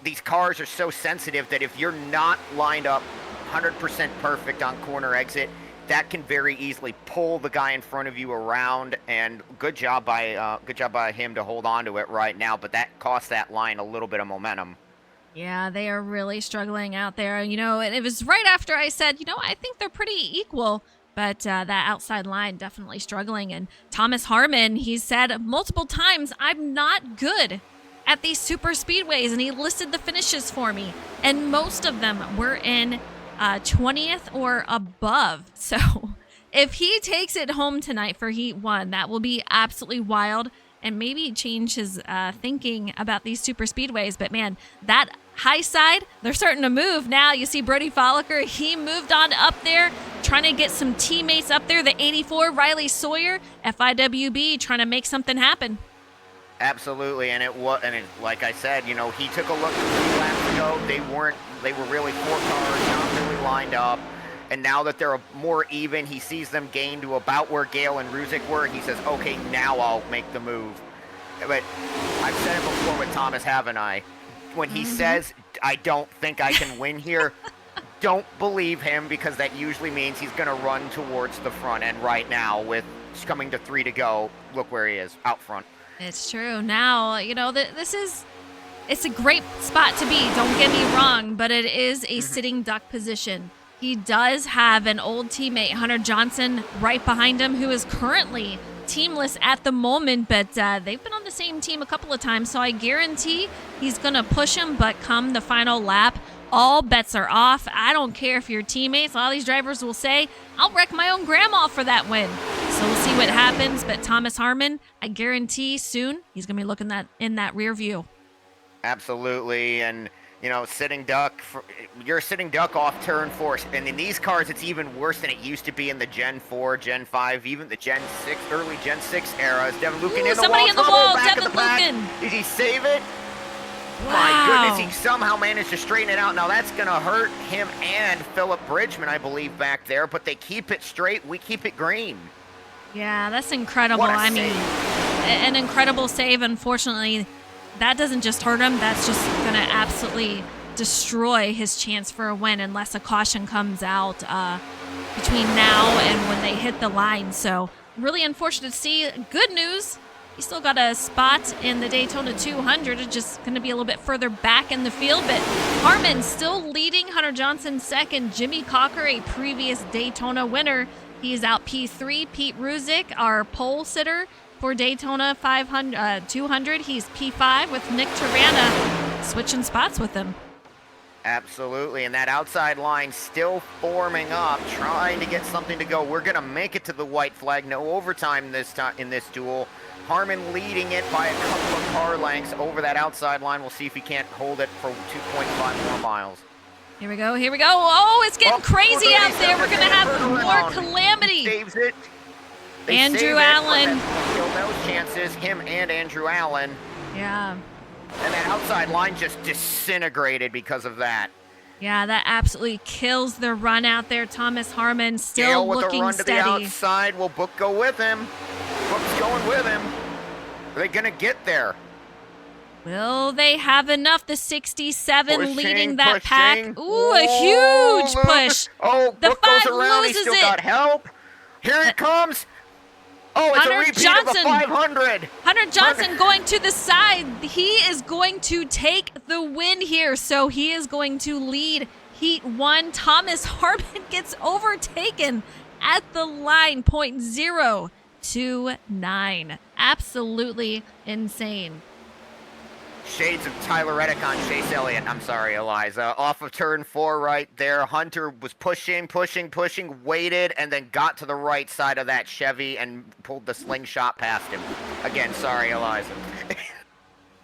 These cars are so sensitive that if you're not lined up 100% perfect on corner exit, that can very easily pull the guy in front of you around. And good job by him to hold on to it right now. But that cost that line a little bit of momentum. Yeah, they are really struggling out there. You know, it was right after I said, I think they're pretty equal. But that outside line definitely struggling. And Thomas Harmon, he said multiple times, I'm not good at these super speedways, and he listed the finishes for me, and most of them were in 20th or above. So if he takes it home tonight for Heat 1, that will be absolutely wild, and maybe change his thinking about these super speedways. But man, that high side, they're starting to move now. You see Brody Folliker, he moved on up there, trying to get some teammates up there. The 84, Riley Sawyer, FIWB, trying to make something happen. Absolutely, and like I said, you know, he took a look 3 laps ago. They were really 4 cars, not really lined up. And now that they're more even, he sees them gain to about where Gale and Ruzick were, and he says, okay, now I'll make the move. But I've said it before with Thomas, haven't I? When he says, I don't think I can win here, don't believe him, because that usually means he's going to run towards the front. And right now, with coming to 3 to go, look where he is, out front. It's true. Now, you know, it's a great spot to be, don't get me wrong, but it is a sitting duck position. He does have an old teammate, Hunter Johnson, right behind him, who is currently teamless at the moment, but they've been on the same team a couple of times, so I guarantee he's going to push him, but come the final lap, all bets are off. I don't care if you're teammates. All these drivers will say, I'll wreck my own grandma for that win. So we'll see what happens, but Thomas Harmon, I guarantee soon he's going to be looking in that rear view. Absolutely, and you know, you're a sitting duck off turn 4, and in these cars, it's even worse than it used to be in the Gen 4, Gen 5, even the Gen 6, early Gen 6 era. Is Devin Lucan in the somebody wall? in the wall, Back Devin at the back. Lucan. Did he save it? Wow. My goodness, he somehow managed to straighten it out. Now that's going to hurt him and Philip Bridgman, I believe, back there, but they keep it straight. We keep it green. Yeah, that's incredible. What a I mean, an incredible save. Unfortunately, that doesn't just hurt him. That's just going to absolutely destroy his chance for a win unless a caution comes out between now and when they hit the line. So really unfortunate to see. Good news, he still got a spot in the Daytona 200. It's just going to be a little bit further back in the field, but Harmon still leading. Hunter Johnson second. Jimmy Cocker, a previous Daytona winner, he's out P3. Pete Ruzick, our pole sitter for Daytona 200, he's P5 with Nick Tarana switching spots with him. Absolutely, and that outside line still forming up, trying to get something to go. We're going to make it to the white flag. No overtime this time in this duel. Harmon leading it by a couple of car lengths over that outside line. We'll see if he can't hold it for 2.5 more miles. Here we go, here we go. Oh, it's getting crazy out there. We're going to have more calamity. Saves it. Andrew Allen. Kill those chances, him and Andrew Allen. Yeah. And that outside line just disintegrated because of that. Yeah, that absolutely kills the run out there. Thomas Harmon still Gale with looking a run steady. to the outside. Will Book go with him? Book's going with him. Are they going to get there? Will they have enough? The 67 leading that pushing. pack. Ooh, a huge push. Oh, The Book goes 5 around. He loses still it. got help. Here it comes. Oh, it's Hunter a repeat Johnson. of the 500. Hunter Johnson going to the side. He is going to take the win here, so he is going to lead Heat 1. Thomas Harmon gets overtaken at the line, 0.029. Absolutely insane. Shades of Tyler Reddick on Chase Elliott. I'm sorry, Eliza. Off of turn 4 right there. Hunter was pushing, waited, and then got to the right side of that Chevy and pulled the slingshot past him. Again, sorry, Eliza.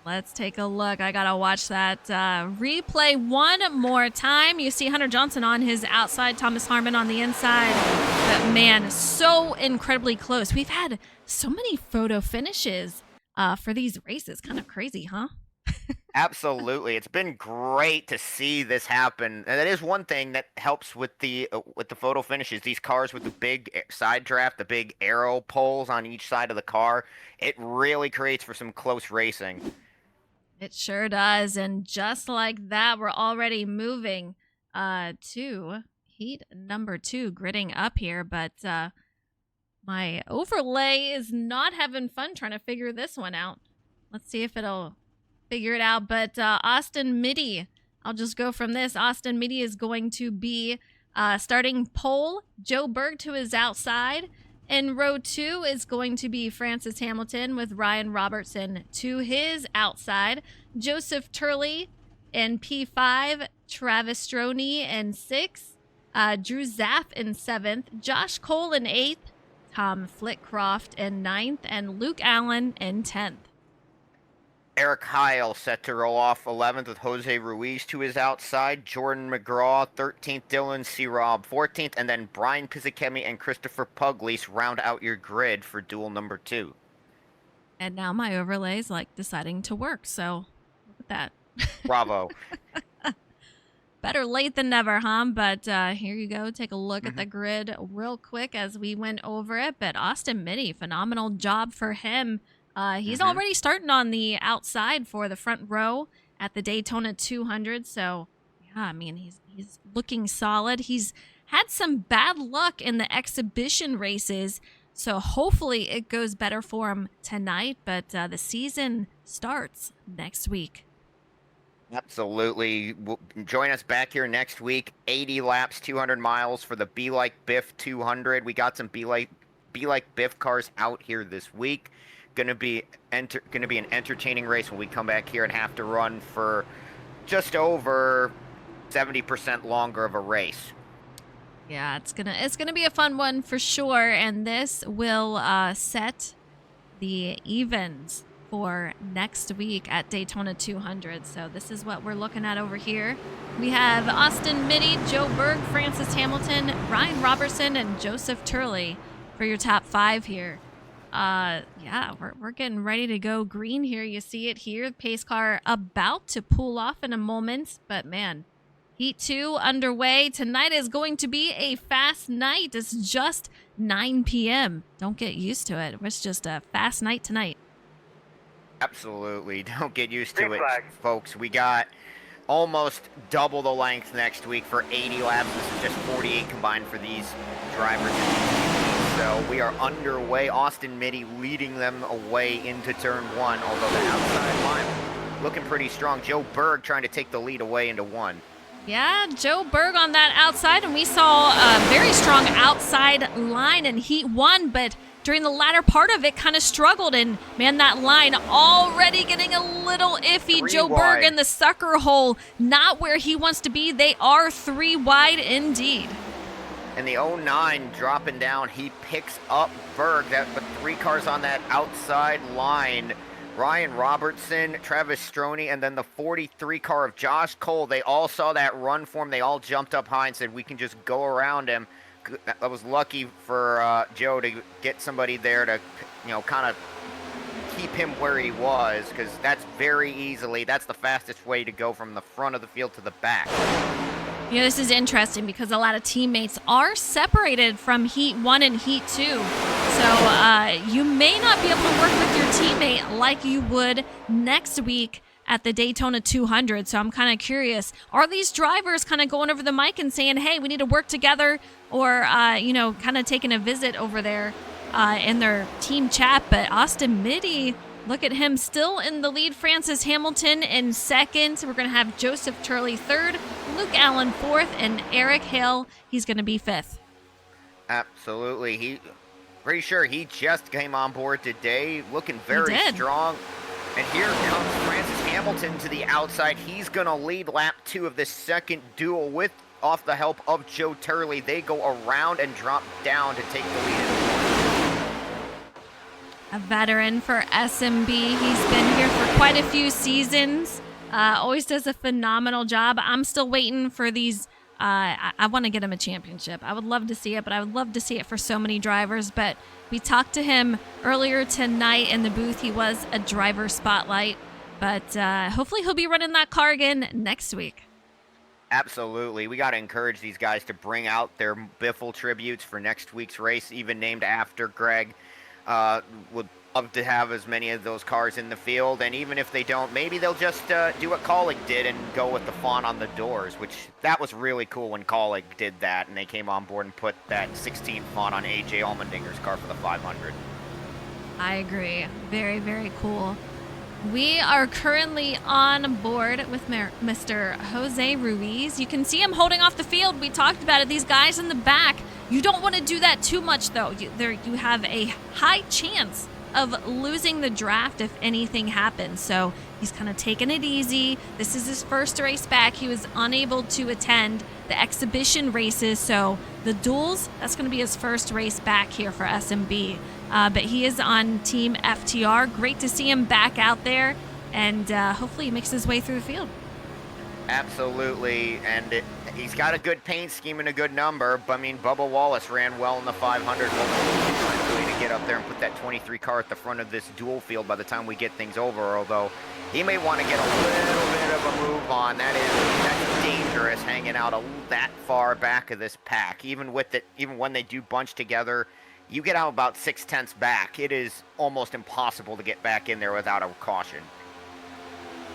Let's take a look. I got to watch that replay one more time. You see Hunter Johnson on his outside, Thomas Harmon on the inside. But man, so incredibly close. We've had so many photo finishes for these races. Kind of crazy, huh? Absolutely, it's been great to see this happen, and that is one thing that helps with the photo finishes. These cars with the big side draft, the big arrow poles on each side of the car, it really creates for some close racing. It sure does, and just like that, we're already moving to heat number 2, gridding up here, but my overlay is not having fun trying to figure this one out. Let's see if it'll figure it out. But Austin Mitty, I'll just go from this. Austin Mitty is going to be starting pole. Joe Berg to his outside. In row 2 is going to be Francis Hamilton with Ryan Robertson to his outside. Joseph Turley in P5. Travis Stroney in 6th. Drew Zaff in 7th. Josh Cole in 8th. Tom Flitcroft in 9th. And Luke Allen in 10th. Eric Heil set to roll off 11th with Jose Ruiz to his outside. Jordan McGraw 13th. Dylan C. Robb 14th. And then Brian Pizzakemi and Christopher Pugliese round out your grid for duel number 2. And now my overlay's like deciding to work. So look at that. Bravo. Better late than never, huh? But here you go. Take a look at the grid real quick as we went over it. But Austin Mitty, phenomenal job for him. He's already starting on the outside for the front row at the Daytona 200. So, yeah, I mean, he's looking solid. He's had some bad luck in the exhibition races. So hopefully it goes better for him tonight. But the season starts next week. Absolutely. Join us back here next week. 80 laps, 200 miles for the Be Like Biff 200. We got some Be Like Biff cars out here this week. Gonna be an entertaining race when we come back here and have to run for just over 70% longer of a race. Yeah, it's gonna be a fun one for sure, and this will set the evens for next week at Daytona 200. So this is what we're looking at over here. We have Austin Mitty, Joe Berg, Francis Hamilton, Ryan Robertson, and Joseph Turley for your top 5 here. Yeah, we're getting ready to go green here. You see it here. Pace car about to pull off in a moment, but man, Heat 2 underway. Tonight is going to be a fast night. It's just 9 p.m. Don't get used to it. It's just a fast night tonight. Absolutely. Don't get used to it, folks. We got almost double the length next week for 80 laps. This is just 48 combined for these drivers. So we are underway. Austin Mitty leading them away into turn 1, although the outside line looking pretty strong. Joe Berg trying to take the lead away into 1. Yeah, Joe Berg on that outside, and we saw a very strong outside line in Heat 1, but during the latter part of it kind of struggled, and man, that line already getting a little iffy. 3 Joe wide. Berg in the sucker hole, not where he wants to be. They are 3 wide indeed. And the 09 dropping down, he picks up Berg. But 3 cars on that outside line. Ryan Robertson, Travis Stroney, and then the 43 car of Josh Cole. They all saw that run for him. They all jumped up high and said, we can just go around him. I was lucky for Joe to get somebody there to, kind of keep him where he was, because that's that's the fastest way to go from the front of the field to the back. This is interesting because a lot of teammates are separated from Heat 1 and Heat 2. So you may not be able to work with your teammate like you would next week at the Daytona 200. So I'm kind of curious, are these drivers kind of going over the mic and saying, hey, we need to work together, or, kind of taking a visit over there in their team chat? But Austin Mitty, look at him still in the lead. Francis Hamilton in 2nd. We're going to have Joseph Turley 3rd, Luke Allen 4th, and Eric Hill, he's going to be 5th. Absolutely. Pretty sure he just came on board today, looking very strong. And here comes Francis Hamilton to the outside. He's going to lead lap 2 of this second duel off the help of Joe Turley. They go around and drop down to take the lead. A veteran for SnB. He's been here for quite a few seasons. Always does a phenomenal job. I'm still waiting for these. I want to get him a championship. I would love to see it, but I would love to see it for so many drivers. But we talked to him earlier tonight in the booth. He was a driver spotlight, but hopefully he'll be running that car again next week. Absolutely. We got to encourage these guys to bring out their Biffle tributes for next week's race, even named after Greg. Would love to have as many of those cars in the field, and even if they don't, maybe they'll just do what Colleague did and go with the font on the doors, which that was really cool when Colleague did that, and they came on board and put that 16 font on AJ Allmendinger's car for the 500. I agree. Very, very cool. We are currently on board with Mr. Jose Ruiz. You can see him holding off the field. We talked about it. These guys in the back You don't want to do that too much, though. You have a high chance of losing the draft if anything happens. So he's kind of taking it easy. This is his first race back. He was unable to attend the exhibition races. So the duels, that's going to be his first race back here for SnB. But he is on Team FTR. Great to see him back out there. And hopefully he makes his way through the field. Absolutely, and he's got a good paint scheme and a good number. But I mean, Bubba Wallace ran well in the 500 to get up there and put that 23 car at the front of this dual field by the time we get things over. Although he may want to get a little bit of a move on. That's dangerous, hanging out that far back of this pack. Even when they do bunch together, you get out about 6/10 back. It is almost impossible to get back in there without a caution.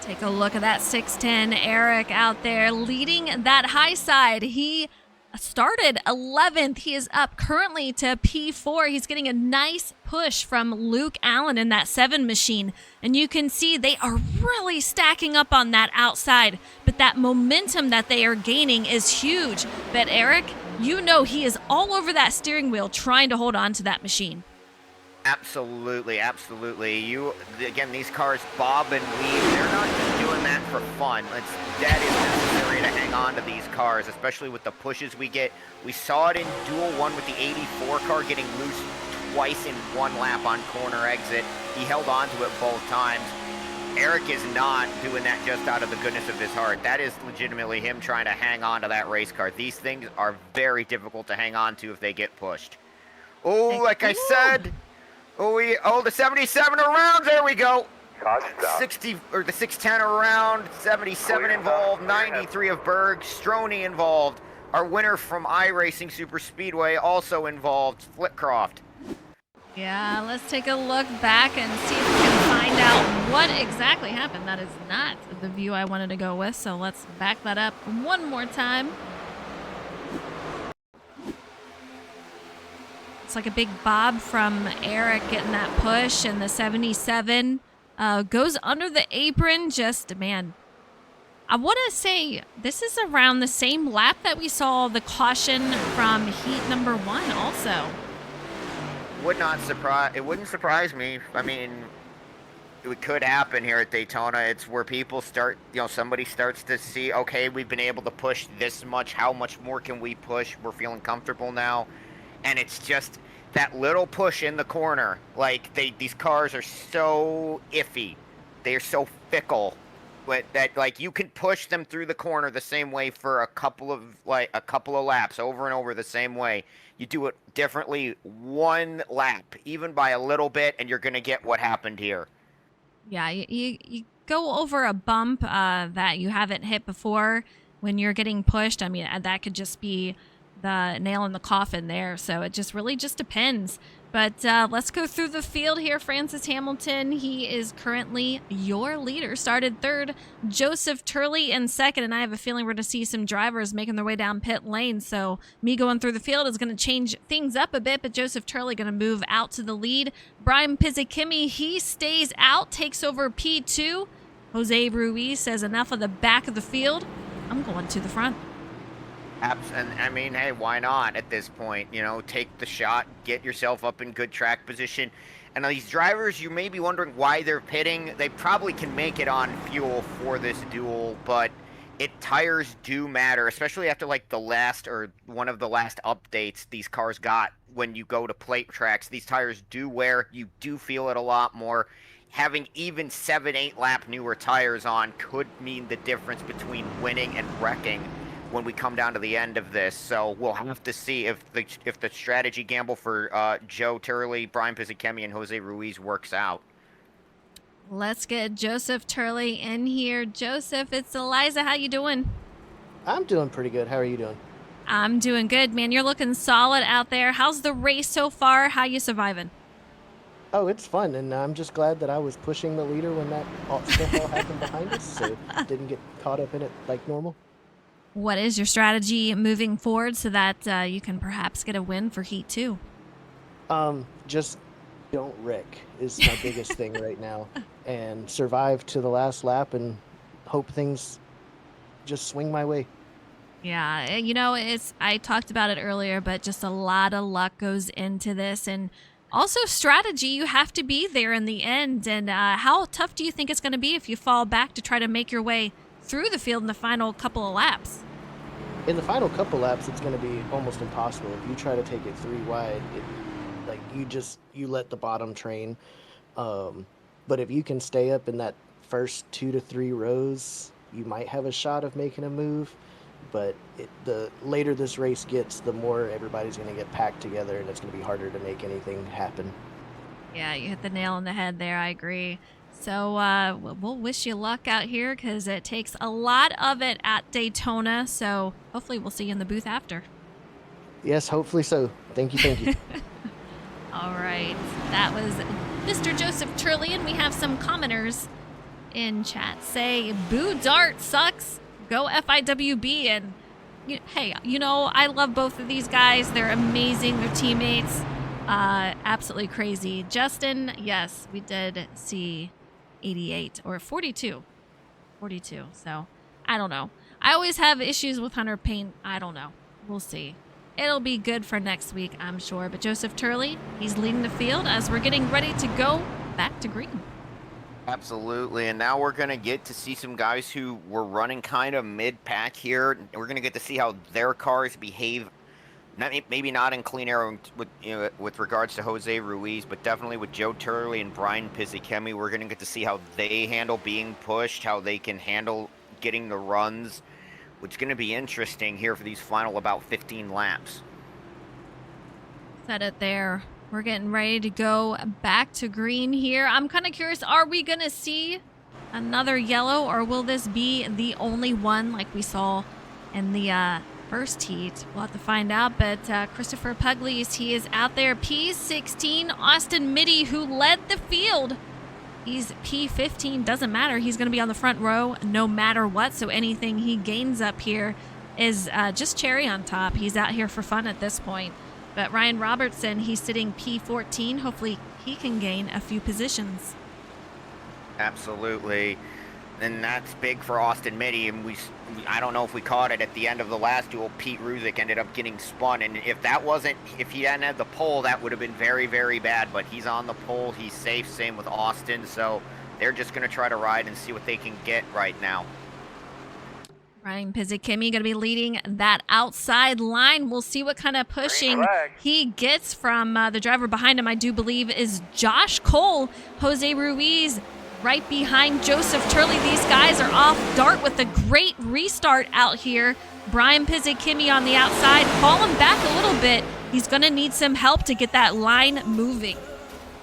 Take a look at that 6'10", Eric out there leading that high side. He started 11th. He is up currently to P4. He's getting a nice push from Luke Allen in that 7 machine. And you can see they are really stacking up on that outside. But that momentum that they are gaining is huge. But Eric, you know he is all over that steering wheel trying to hold on to that machine. Absolutely, absolutely. Again, these cars bob and weave. They're not just doing that for fun. That is necessary to hang on to these cars, especially with the pushes we get. We saw it in Duel 1 with the 84 car getting loose twice in one lap on corner exit. He held on to it both times. Eric is not doing that just out of the goodness of his heart. That is legitimately him trying to hang on to that race car. These things are very difficult to hang on to if they get pushed. Oh, like I said... the 77 around, there we go. 60 or the 610 around, 77 involved, 93 of Berg, Stroney involved. Our winner from iRacing Super Speedway also involved, Flitcroft. Yeah, let's take a look back and see if we can find out what exactly happened. That is not the view I wanted to go with, so let's back that up one more time. It's like a big bob from Eric getting that push, and the 77 goes under the apron. Just, man, I want to say this is around the same lap that we saw the caution from heat number 1 also. It wouldn't surprise me. I mean, it could happen here at Daytona. It's where people start, somebody starts to see, okay, we've been able to push this much. How much more can we push? We're feeling comfortable now. And it's just that little push in the corner. These cars are so iffy. They are so fickle. That you can push them through the corner the same way for a couple of laps over and over the same way. You do it differently one lap, even by a little bit, and you're going to get what happened here. Yeah, you go over a bump that you haven't hit before when you're getting pushed. I mean, that could just be the nail in the coffin there. So it just really just depends. But let's go through the field here. Francis Hamilton, he is currently your leader. Started 3rd. Joseph Turley in 2nd. And I have a feeling we're going to see some drivers making their way down pit lane. So me going through the field is going to change things up a bit. But Joseph Turley going to move out to the lead. Brian Pizzichimi, he stays out, takes over P2. Jose Ruiz says enough of the back of the field. I'm going to the front. And I mean, hey, why not at this point? Take the shot, get yourself up in good track position. And these drivers, you may be wondering why they're pitting. They probably can make it on fuel for this duel, but tires do matter, especially after the last or one of the last updates these cars got when you go to plate tracks. These tires do wear. You do feel it a lot more. Having even 7-8 lap newer tires on could mean the difference between winning and wrecking when we come down to the end of this. So we'll have to see if the strategy gamble for Joe Turley, Brian Pizzichemi, and Jose Ruiz works out. Let's get Joseph Turley in here. Joseph, it's Eliza. How you doing? I'm doing pretty good. How are you doing? I'm doing good, man. You're looking solid out there. How's the race so far? How you surviving? Oh, it's fun, and I'm just glad that I was pushing the leader when that stuff all happened behind us, so didn't get caught up in it like normal. What is your strategy moving forward so that you can perhaps get a win for Heat 2? Just don't wreck is my biggest thing right now, and survive to the last lap and hope things just swing my way. Yeah, I talked about it earlier, but just a lot of luck goes into this, and also strategy. You have to be there in the end. And how tough do you think it's going to be if you fall back to try to make your way through the field in the final couple of laps? In the final couple laps, it's going to be almost impossible. If you try to take it 3 wide, you let the bottom train. But if you can stay up in that first 2 to 3 rows, you might have a shot of making a move. But the later this race gets, the more everybody's going to get packed together, and it's going to be harder to make anything happen. Yeah, you hit the nail on the head there. I agree. So we'll wish you luck out here because it takes a lot of it at Daytona. So hopefully we'll see you in the booth after. Yes, hopefully so. Thank you. All right. That was Mr. Joseph Turley, and we have some commenters in chat say, "Boo Dart sucks. Go FIWB." And hey, I love both of these guys. They're amazing. They're teammates. Absolutely crazy. Justin, yes, we did see 88 or 42. 42. So I don't know. I always have issues with Hunter Paint. I don't know. We'll see. It'll be good for next week, I'm sure. But Joseph Turley, he's leading the field as we're getting ready to go back to green. Absolutely, and now we're going to get to see some guys who were running kind of mid-pack here. We're going to get to see how their cars behave, maybe not in clean air with regards to Jose Ruiz, but definitely with Joe Turley and Brian Pizzicchemi. We're going to get to see how they handle being pushed, how they can handle getting the runs, which is going to be interesting here for these final about 15 laps. Said it there. We're getting ready to go back to green here. I'm kind of curious, are we going to see another yellow, or will this be the only one like we saw in the first heat? We'll have to find out, but Christopher Pugliese, he is out there. P16, Austin Mitty, who led the field. He's P15, doesn't matter. He's going to be on the front row no matter what, so anything he gains up here is just cherry on top. He's out here for fun at this point. But Ryan Robertson, he's sitting P14. Hopefully he can gain a few positions. Absolutely. And that's big for Austin Mitty. And I don't know if we caught it at the end of the last duel. Pete Ruzick ended up getting spun. And if he hadn't had the pole, that would have been very, very bad. But he's on the pole. He's safe. Same with Austin. So they're just going to try to ride and see what they can get right now. Ryan Pizzicchemi going to be leading that outside line. We'll see what kind of pushing he gets from the driver behind him, I do believe, is Josh Cole. Jose Ruiz right behind Joseph Turley. These guys are off Dart with a great restart out here. Brian Pizzicchemi on the outside, falling back a little bit. He's going to need some help to get that line moving.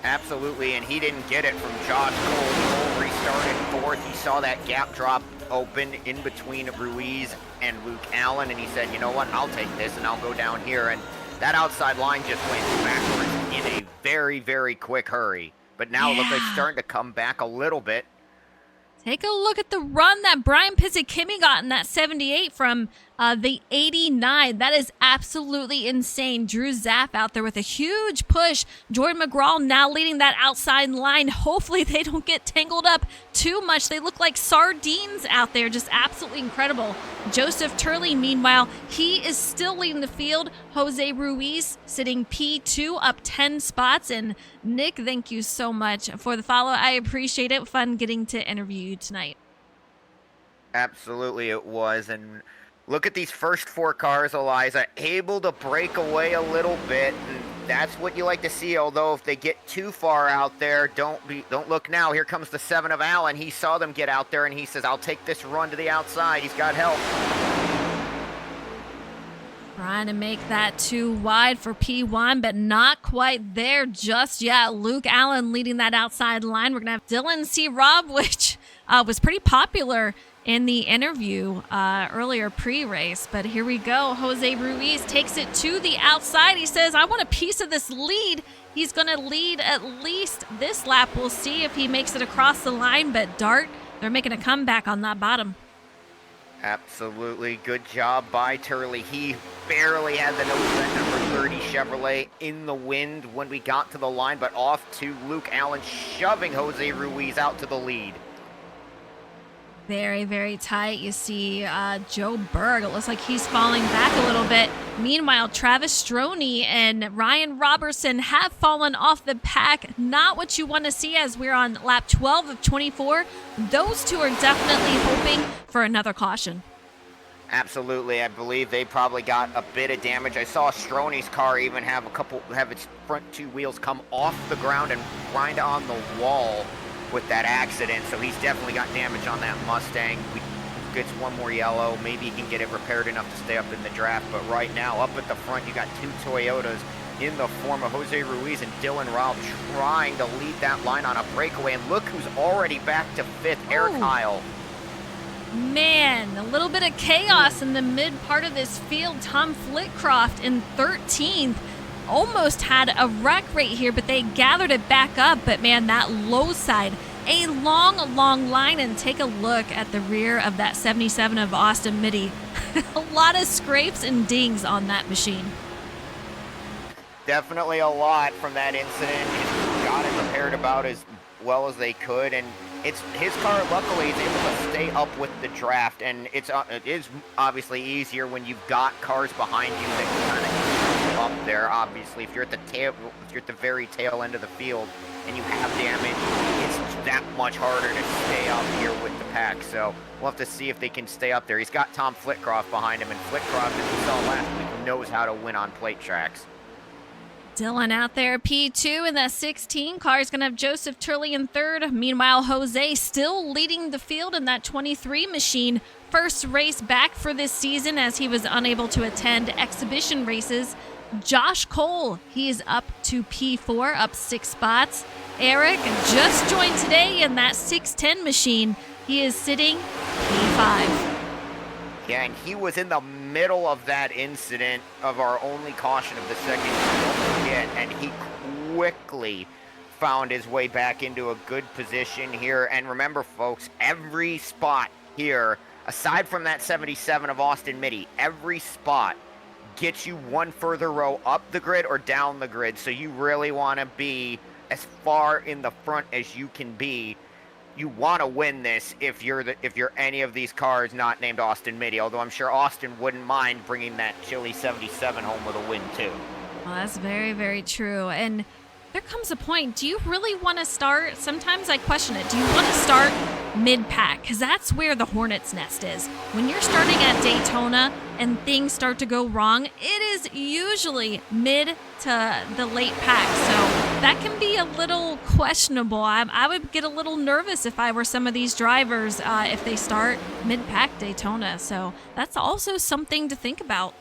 Absolutely, and he didn't get it from Josh Cole. Cole restarted fourth. He saw that gap drop open in between Ruiz and Luke Allen, and he said, you know what, I'll take this and I'll go down here. And that outside line just went backwards in a very, very quick hurry. But now it looks like it's starting to come back a little bit. Take a look at the run that Brian Pizzicchemi got in that 78 from the 89. That is absolutely insane. Drew Zapp out there with a huge push. Jordan McGraw now leading that outside line. Hopefully they don't get tangled up too much. They look like sardines out there. Just absolutely incredible. Joseph Turley, meanwhile, he is still leading the field. Jose Ruiz sitting P2 up 10 spots. And Nick, thank you so much for the follow. I appreciate it. Fun getting to interview you tonight. Absolutely it was. And look at these first 4 cars, Eliza, able to break away a little bit, and that's what you like to see. Although if they get too far out there, don't look now. Here comes the 7 of Allen. He saw them get out there, and he says, I'll take this run to the outside. He's got help. Trying to make that too wide for P1, but not quite there just yet. Luke Allen leading that outside line. We're going to have Dylan C. Robb, which was pretty popular in the interview earlier pre-race, but here we go. Jose Ruiz takes it to the outside. He says, I want a piece of this lead. He's going to lead at least this lap. We'll see if he makes it across the line, but Dart, they're making a comeback on that bottom. Absolutely. Good job by Turley. He barely had the number 30 Chevrolet in the wind when we got to the line, but off to Luke Allen, shoving Jose Ruiz out to the lead. Very, very tight. You see Joe Berg. It looks like he's falling back a little bit. Meanwhile, Travis Stroney and Ryan Robertson have fallen off the pack. Not what you want to see as we're on lap 12 of 24. Those two are definitely hoping for another caution. Absolutely. I believe they probably got a bit of damage. I saw Stroney's car even have its front two wheels come off the ground and grind on the wall with that accident. So he's definitely got damage on that Mustang. We gets one more yellow. Maybe he can get it repaired enough to stay up in the draft. But right now, up at the front, you got two Toyotas in the form of Jose Ruiz and Dylan Raub trying to lead that line on a breakaway. And look who's already back to fifth, Eric Heil. Man, a little bit of chaos in the mid part of this field. Tom Flitcroft in 13th almost had a wreck right here, but they gathered it back up. But man, that low side, a long line. And take a look at the rear of that 77 of Austin Mitty. A lot of scrapes and dings on that machine. Definitely a lot from that incident. He's got it repaired about as well as they could, and it's his car. Luckily, is able to stay up with the draft, and it is obviously easier when you've got cars behind you that kind of keep you up there. Obviously, if you're at the very tail end of the field and you have damage, it's that much harder to stay up here with the pack. So we'll have to see if they can stay up there. He's got Tom Flitcroft behind him, and Flitcroft, as we saw last week, knows how to win on plate tracks. Dylan out there, P2 in that 16 car is going to have Joseph Turley in third. Meanwhile, Jose still leading the field in that 23 machine. First race back for this season as he was unable to attend exhibition races. Josh Cole, he is up to P4, up 6 spots. Eric just joined today in that 610 machine. He is sitting P5. Yeah, and he was in the middle of that incident of our only caution of the second hit, and he quickly found his way back into a good position here. And remember, folks, every spot here, aside from that 77 of Austin Mitty, every spot gets you one further row up the grid or down the grid. So you really want to be as far in the front as you can be. You want to win this if you're any of these cars not named Austin Mitty, although I'm sure Austin wouldn't mind bringing that chilly 77 home with a win too. Well, that's very, very true. And there comes a point, do you really want to start? Sometimes I question it. Do you want to start mid-pack? Because that's where the hornet's nest is. When you're starting at Daytona and things start to go wrong, it is usually mid to the late pack. So that can be a little questionable. I would get a little nervous if I were some of these drivers if they start mid-pack Daytona. So that's also something to think about.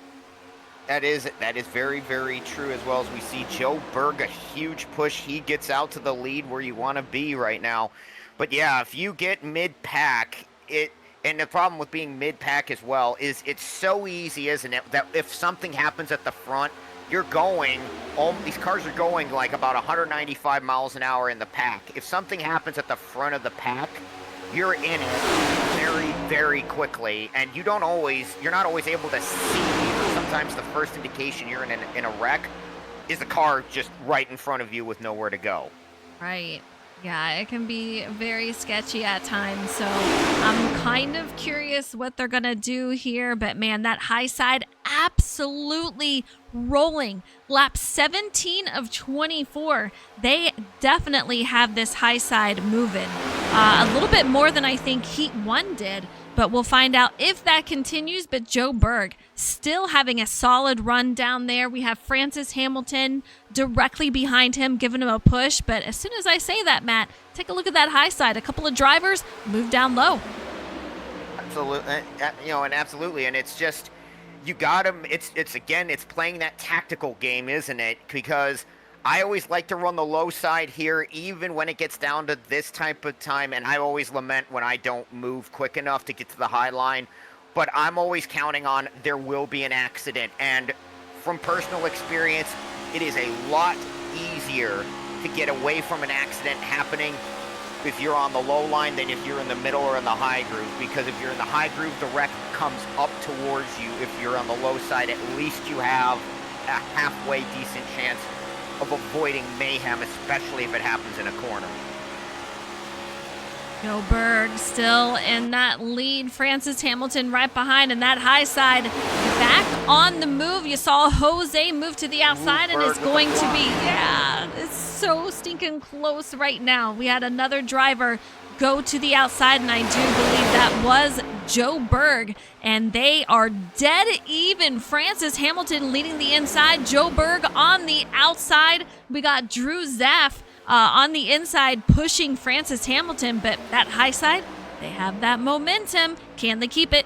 That is very, very true, as well as we see Joe Berg, a huge push. He gets out to the lead where you want to be right now. But yeah, if you get mid-pack, and the problem with being mid-pack as well is it's so easy, isn't it, that if something happens at the front, these cars are going like about 195 miles an hour in the pack. If something happens at the front of the pack, you're in it very, very quickly, and you're not always able to see. Sometimes the first indication you're in a wreck is the car just right in front of you with nowhere to go. Right. Yeah, it can be very sketchy at times. So I'm kind of curious what they're going to do here. But man, that high side absolutely rolling. Lap 17 of 24. They definitely have this high side moving. A little bit more than I think Heat 1 did. But we'll find out if that continues. But Joe Berg still having a solid run down there. We have Francis Hamilton directly behind him, giving him a push. But as soon as I say that, Matt, take a look at that high side. A couple of drivers move down low. Absolutely, and absolutely, and it's just you got him. It's playing that tactical game, isn't it? Because I always like to run the low side here, even when it gets down to this type of time, and I always lament when I don't move quick enough to get to the high line, but I'm always counting on there will be an accident, and from personal experience, it is a lot easier to get away from an accident happening if you're on the low line than if you're in the middle or in the high groove, because if you're in the high groove, the wreck comes up towards you. If you're on the low side, at least you have a halfway decent chance of avoiding mayhem, especially if it happens in a corner. Joe Berg still in that lead. Francis Hamilton right behind, and that high side back on the move. You saw Jose move to the outside, and it's going to be, it's so stinking close right now. We had another driver go to the outside, and I do believe that was Joe Berg, and they are dead even. Francis Hamilton leading the inside, Joe Berg on the outside. We got Drew Zaff on the inside pushing Francis Hamilton, but that high side, they have that momentum. Can they keep it?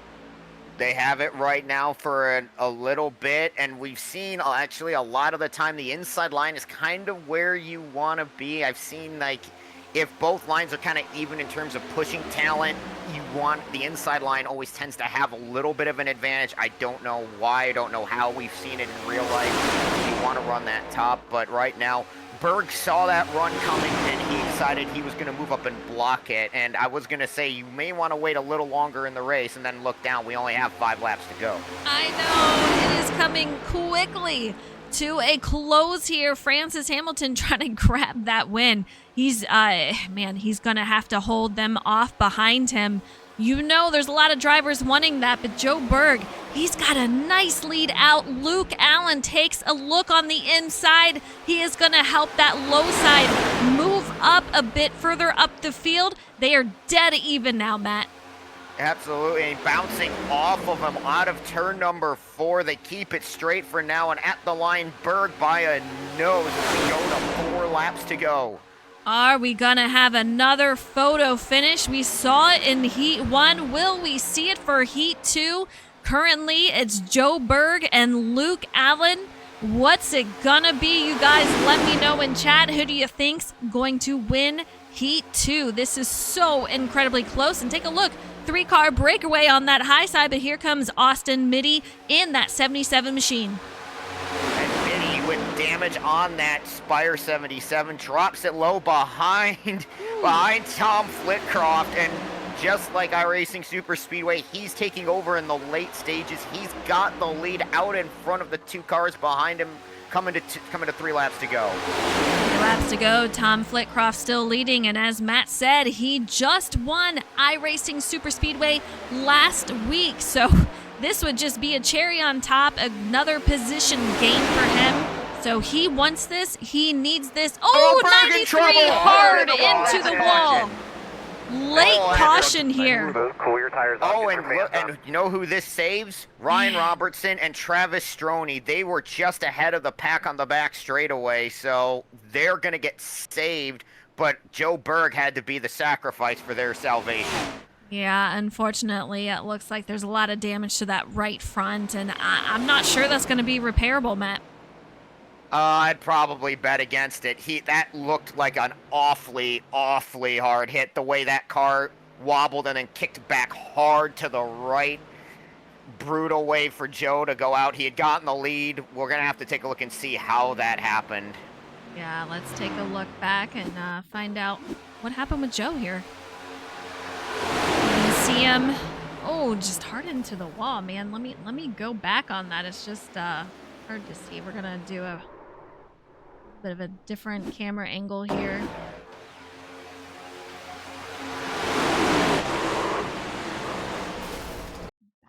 They have it right now for a little bit, and we've seen actually a lot of the time the inside line is kind of where you want to be. I've seen, like, if both lines are kind of even in terms of pushing talent, you want the inside line always tends to have a little bit of an advantage. I don't know why, I don't know how we've seen it in real life. You want to run that top, but right now, Berg saw that run coming, and he decided he was going to move up and block it. And I was going to say, you may want to wait a little longer in the race and then look down. We only have 5 laps to go. I know. It is coming quickly to a close here. Francis Hamilton trying to grab that win. He's, he's going to have to hold them off behind him. You know there's a lot of drivers wanting that, but Joe Berg, he's got a nice lead out. Luke Allen takes a look on the inside. He is going to help that low side move up a bit further up the field. They are dead even now, Matt. Absolutely, and bouncing off of him out of turn number 4. They keep it straight for now, and at the line, Berg by a nose as we go to 4 laps to go. Are we going to have another photo finish? We saw it in Heat 1. Will we see it for Heat 2? Currently, it's Joe Berg and Luke Allen. What's it going to be? You guys let me know in chat. Who do you think's going to win Heat 2? This is so incredibly close. And take a look. 3-car breakaway on that high side, but here comes Austin Mitty in that 77 machine. With damage on that Spire 77, drops it low behind Tom Flitcroft, and just like iRacing Super Speedway, he's taking over in the late stages. He's got the lead out in front of the 2 cars behind him, coming to 3 laps to go. 3 laps to go. Tom Flitcroft still leading, and as Matt said, he just won iRacing Super Speedway last week, so this would just be a cherry on top, another position gain for him. So he wants this, he needs this. Oh, 93 hard into the wall. Late caution here. Oh, and you know who this saves? Ryan Robertson and Travis Stroney. They were just ahead of the pack on the back straightaway, so they're going to get saved, but Joe Berg had to be the sacrifice for their salvation. Yeah, unfortunately, it looks like there's a lot of damage to that right front, and I'm not sure that's going to be repairable, Matt. I'd probably bet against it. That looked like an awfully, awfully hard hit. The way that car wobbled and then kicked back hard to the right. Brutal way for Joe to go out. He had gotten the lead. We're going to have to take a look and see how that happened. Yeah, let's take a look back and find out what happened with Joe here. You see him. Oh, just hard into the wall, man. Let me go back on that. It's just hard to see. We're going to do a bit of a different camera angle here.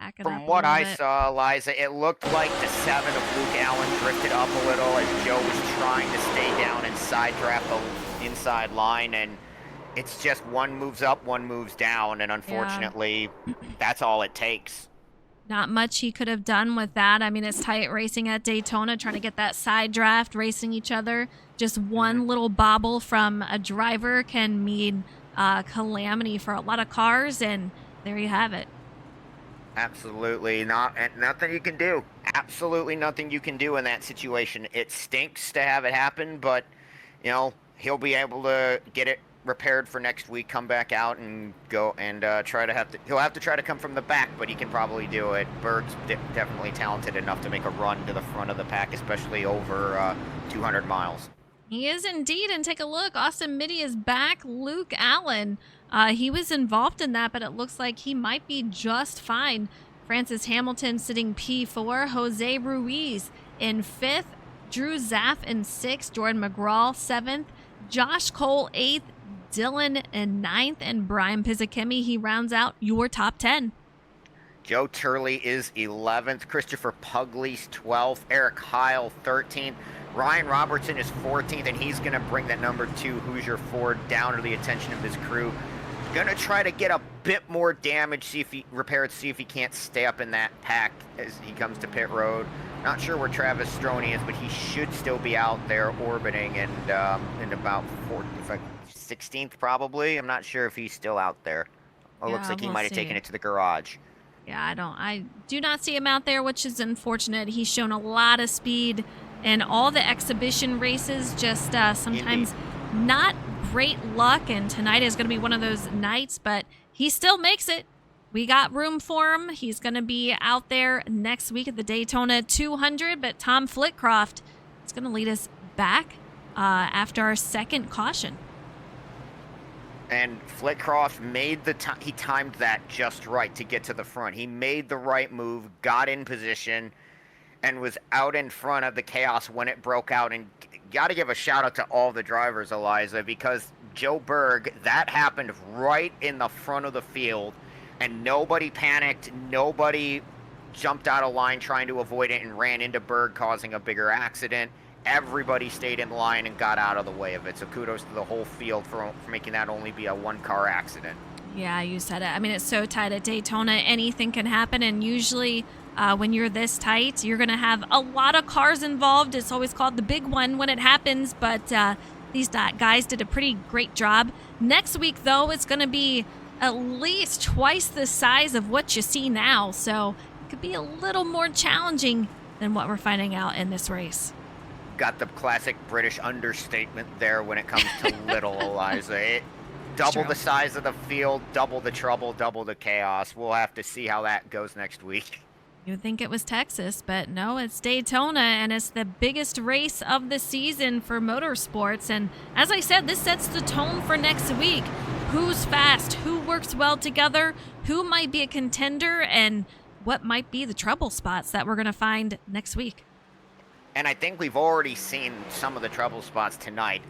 Back it From up what I bit. saw, Eliza, it looked like the 7 of Luke Allen drifted up a little as Joe was trying to stay down and side draft the inside line, and it's just one moves up, one moves down, and unfortunately, that's all it takes. Not much he could have done with that. I mean, it's tight racing at Daytona, trying to get that side draft, racing each other. Just one little bobble from a driver can mean calamity for a lot of cars, and there you have it. Absolutely nothing you can do. Absolutely nothing you can do in that situation. It stinks to have it happen, but you know he'll be able to get it repaired for next week. Come back out and go and he'll have to try to come from the back, but he can probably do it. Berg's definitely talented enough to make a run to the front of the pack, especially over 200 miles. He is indeed, and take a look. Austin Mitty is back. Luke Allen, he was involved in that, but it looks like he might be just fine. Francis Hamilton sitting P4. Jose Ruiz in 5th. Drew Zaff in 6th. Jordan McGraw 7th. Josh Cole 8th. Dillon in 9th, and Brian Pizzakemi, he rounds out your top 10. Joe Turley is 11th. Christopher Pugley's 12th. Eric Heil 13th. Ryan Robertson is 14th, and he's going to bring that number 2 Hoosier Ford down to the attention of his crew. Going to try to get a bit more damage, see if he can't stay up in that pack as he comes to pit road. Not sure where Travis Stroni is, but he should still be out there orbiting and in about 16th probably. I'm not sure if he's still out there. Oh, looks like he might have taken it to the garage. Yeah, I do not see him out there, which is unfortunate. He's shown a lot of speed in all the exhibition races, just sometimes not great luck, and tonight is going to be one of those nights, but he still makes it. We got room for him. He's going to be out there next week at the Daytona 200, but Tom Flitcroft is going to lead us back after our second caution. And Flitcroft made he timed that just right to get to the front. He made the right move, got in position, and was out in front of the chaos when it broke out. And got to give a shout out to all the drivers, Eliza, because Joe Berg, that happened right in the front of the field, and nobody panicked, nobody jumped out of line trying to avoid it and ran into Berg, causing a bigger accident. Everybody stayed in line and got out of the way of it. So kudos to the whole field for making that only be a one-car accident. Yeah, you said it. I mean, it's so tight at Daytona. Anything can happen, and usually when you're this tight, you're going to have a lot of cars involved. It's always called the big one when it happens, but these guys did a pretty great job. Next week, though, it's going to be at least twice the size of what you see now, so it could be a little more challenging than what we're finding out in this race. Got the classic British understatement there when it comes to little, Eliza. Double the size of the field, double the trouble, double the chaos. We'll have to see how that goes next week. You'd think it was Texas, but no, it's Daytona, and it's the biggest race of the season for motorsports. And as I said, this sets the tone for next week. Who's fast? Who works well together? Who might be a contender? And what might be the trouble spots that we're going to find next week? And I think we've already seen some of the trouble spots tonight,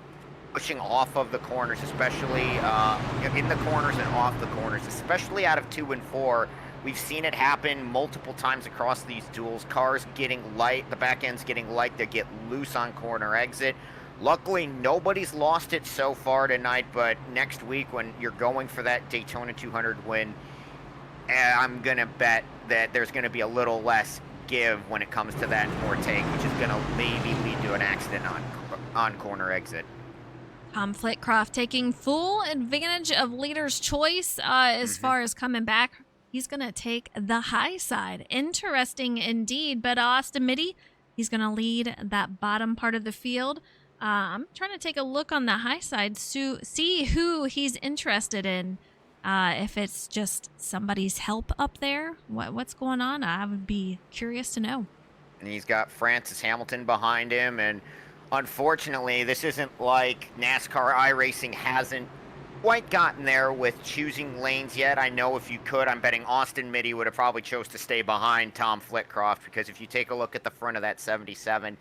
pushing off of the corners, especially in the corners and off the corners, especially out of 2 and 4. We've seen it happen multiple times across these duels. Cars getting light, the back end's getting light, they get loose on corner exit. Luckily, nobody's lost it so far tonight, but next week when you're going for that Daytona 200 win, I'm going to bet that there's going to be a little less give when it comes to that more take, which is going to maybe lead to an accident on corner exit. Tom Flitcroft taking full advantage of leader's choice as far as coming back. He's going to take the high side. Interesting indeed, but Austin Mitty, he's going to lead that bottom part of the field. I'm trying to take a look on the high side to see who he's interested in. If it's just somebody's help up there, what's going on? I would be curious to know. And he's got Francis Hamilton behind him, and unfortunately, this isn't like NASCAR iRacing hasn't quite gotten there with choosing lanes yet. I know if you could, I'm betting Austin Mitty would have probably chose to stay behind Tom Flitcroft, because if you take a look at the front of that 77,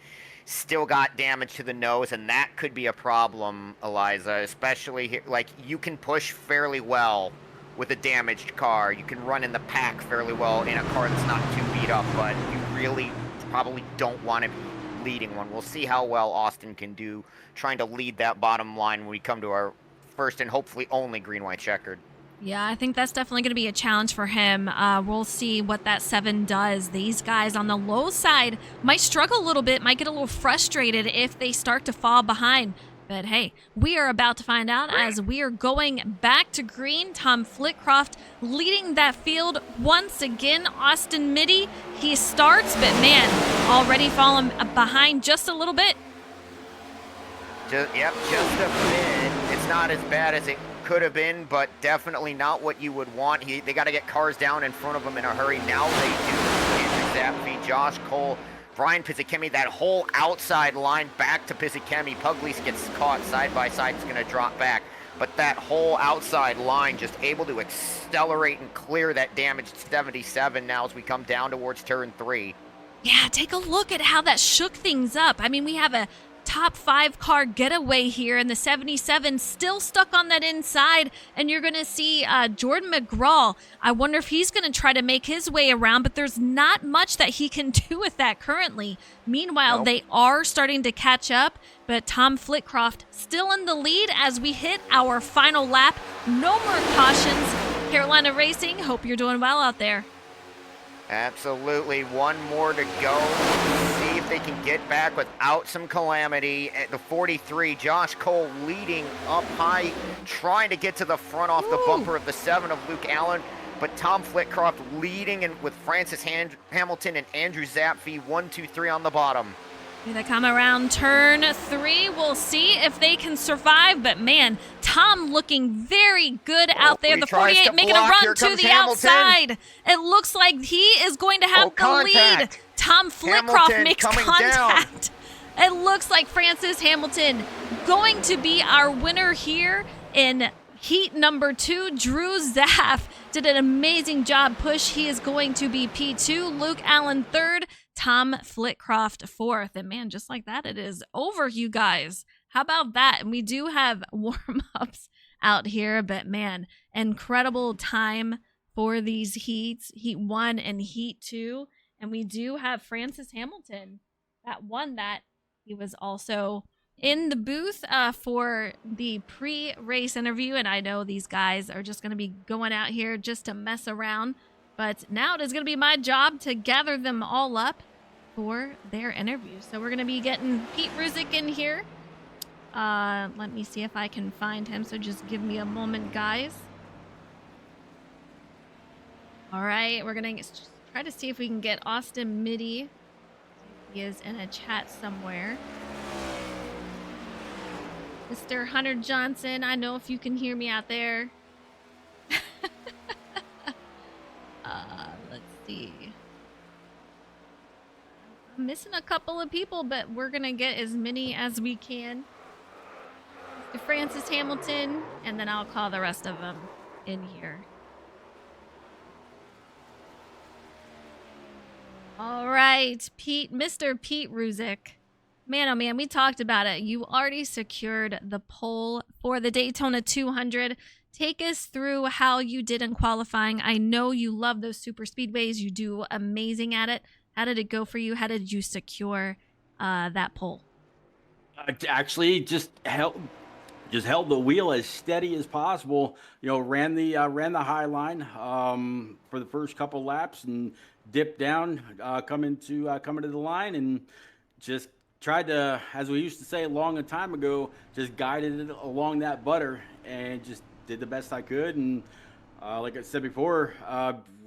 still got damage to the nose, and that could be a problem, Eliza, especially here. Like, you can push fairly well with a damaged car. You can run in the pack fairly well in a car that's not too beat up, but you really probably don't want to be leading one. We'll see how well Austin can do trying to lead that bottom line when we come to our first and hopefully only green-white checkered. Yeah, I think that's definitely going to be a challenge for him. We'll see what that 7 does. These guys on the low side might struggle a little bit, might get a little frustrated if they start to fall behind. But hey, we are about to find out as we are going back to green. Tom Flitcroft leading that field once again. Austin Mitty, he starts, but man, already falling behind just a little bit. Just a bit. It's not as bad as it could have been, but definitely not what you would want. They got to get cars down in front of them in a hurry. Now they do. Andrew Zappi, Josh Cole, Brian Pizzakemi, that whole outside line back to Pizzakemi. Pugliese gets caught side by side. It's going to drop back. But that whole outside line just able to accelerate and clear that damaged 77 now as we come down towards turn 3. Yeah, take a look at how that shook things up. I mean, we have a top 5 car getaway here, and the 77 still stuck on that inside, and you're going to see Jordan McGraw. I wonder if he's going to try to make his way around, but there's not much that he can do with that currently. Meanwhile, Nope. they are starting to catch up, but Tom Flitcroft still in the lead as we hit our final lap. No more cautions. Carolina Racing, hope you're doing well out there. Absolutely. One more to go. See if they can get back without some calamity. At the 43, Josh Cole leading up high, trying to get to the front off the bumper of the 7 of Luke Allen. But Tom Flitcroft leading and with Francis Hamilton and Andrew Zapfi, 1, 2, 3 on the bottom. Here they come around turn 3. We'll see if they can survive. But man, Tom looking very good out there. He The tries 48 to making a block. Here run to comes the Hamilton. outside. It looks like he is going to have the lead. Contact. Tom Flitcroft Hamilton makes coming contact. It looks like Francis Hamilton going to be our winner here in heat number 2. Drew Zaff did an amazing job push. He is going to be P2. Luke Allen 3rd. Tom Flitcroft 4th. And man, just like that, it is over, you guys. How about that? And we do have warm-ups out here, but man, incredible time for these heats, heat 1 and heat 2. And we do have Francis Hamilton that won that. He was also in the booth for the pre-race interview, and I know these guys are just going to be going out here just to mess around. But now it is going to be my job to gather them all up for their interview. So we're going to be getting Pete Ruzick in here. Let me see if I can find him. So just give me a moment, guys. All right, we're going to try to see if we can get Austin Mitty. He is in a chat somewhere. Mr. Hunter Johnson, I know if you can hear me out there. Let's see. I'm missing a couple of people, but we're going to get as many as we can. Mr. Francis Hamilton, and then I'll call the rest of them in here. All right, Pete, Mr. Pete Ruzick. Man, oh man, we talked about it. You already secured the pole for the Daytona 200. Take us through how you did in qualifying. I know you love those super speedways. You do amazing at it. How did it go for you? How did you secure that pole? Actually, just held the wheel as steady as possible. You know, ran the high line for the first couple laps and dipped down, coming to the line, and just tried to, as we used to say a long time ago, just guided it along that butter and just did the best I could. And like I said before,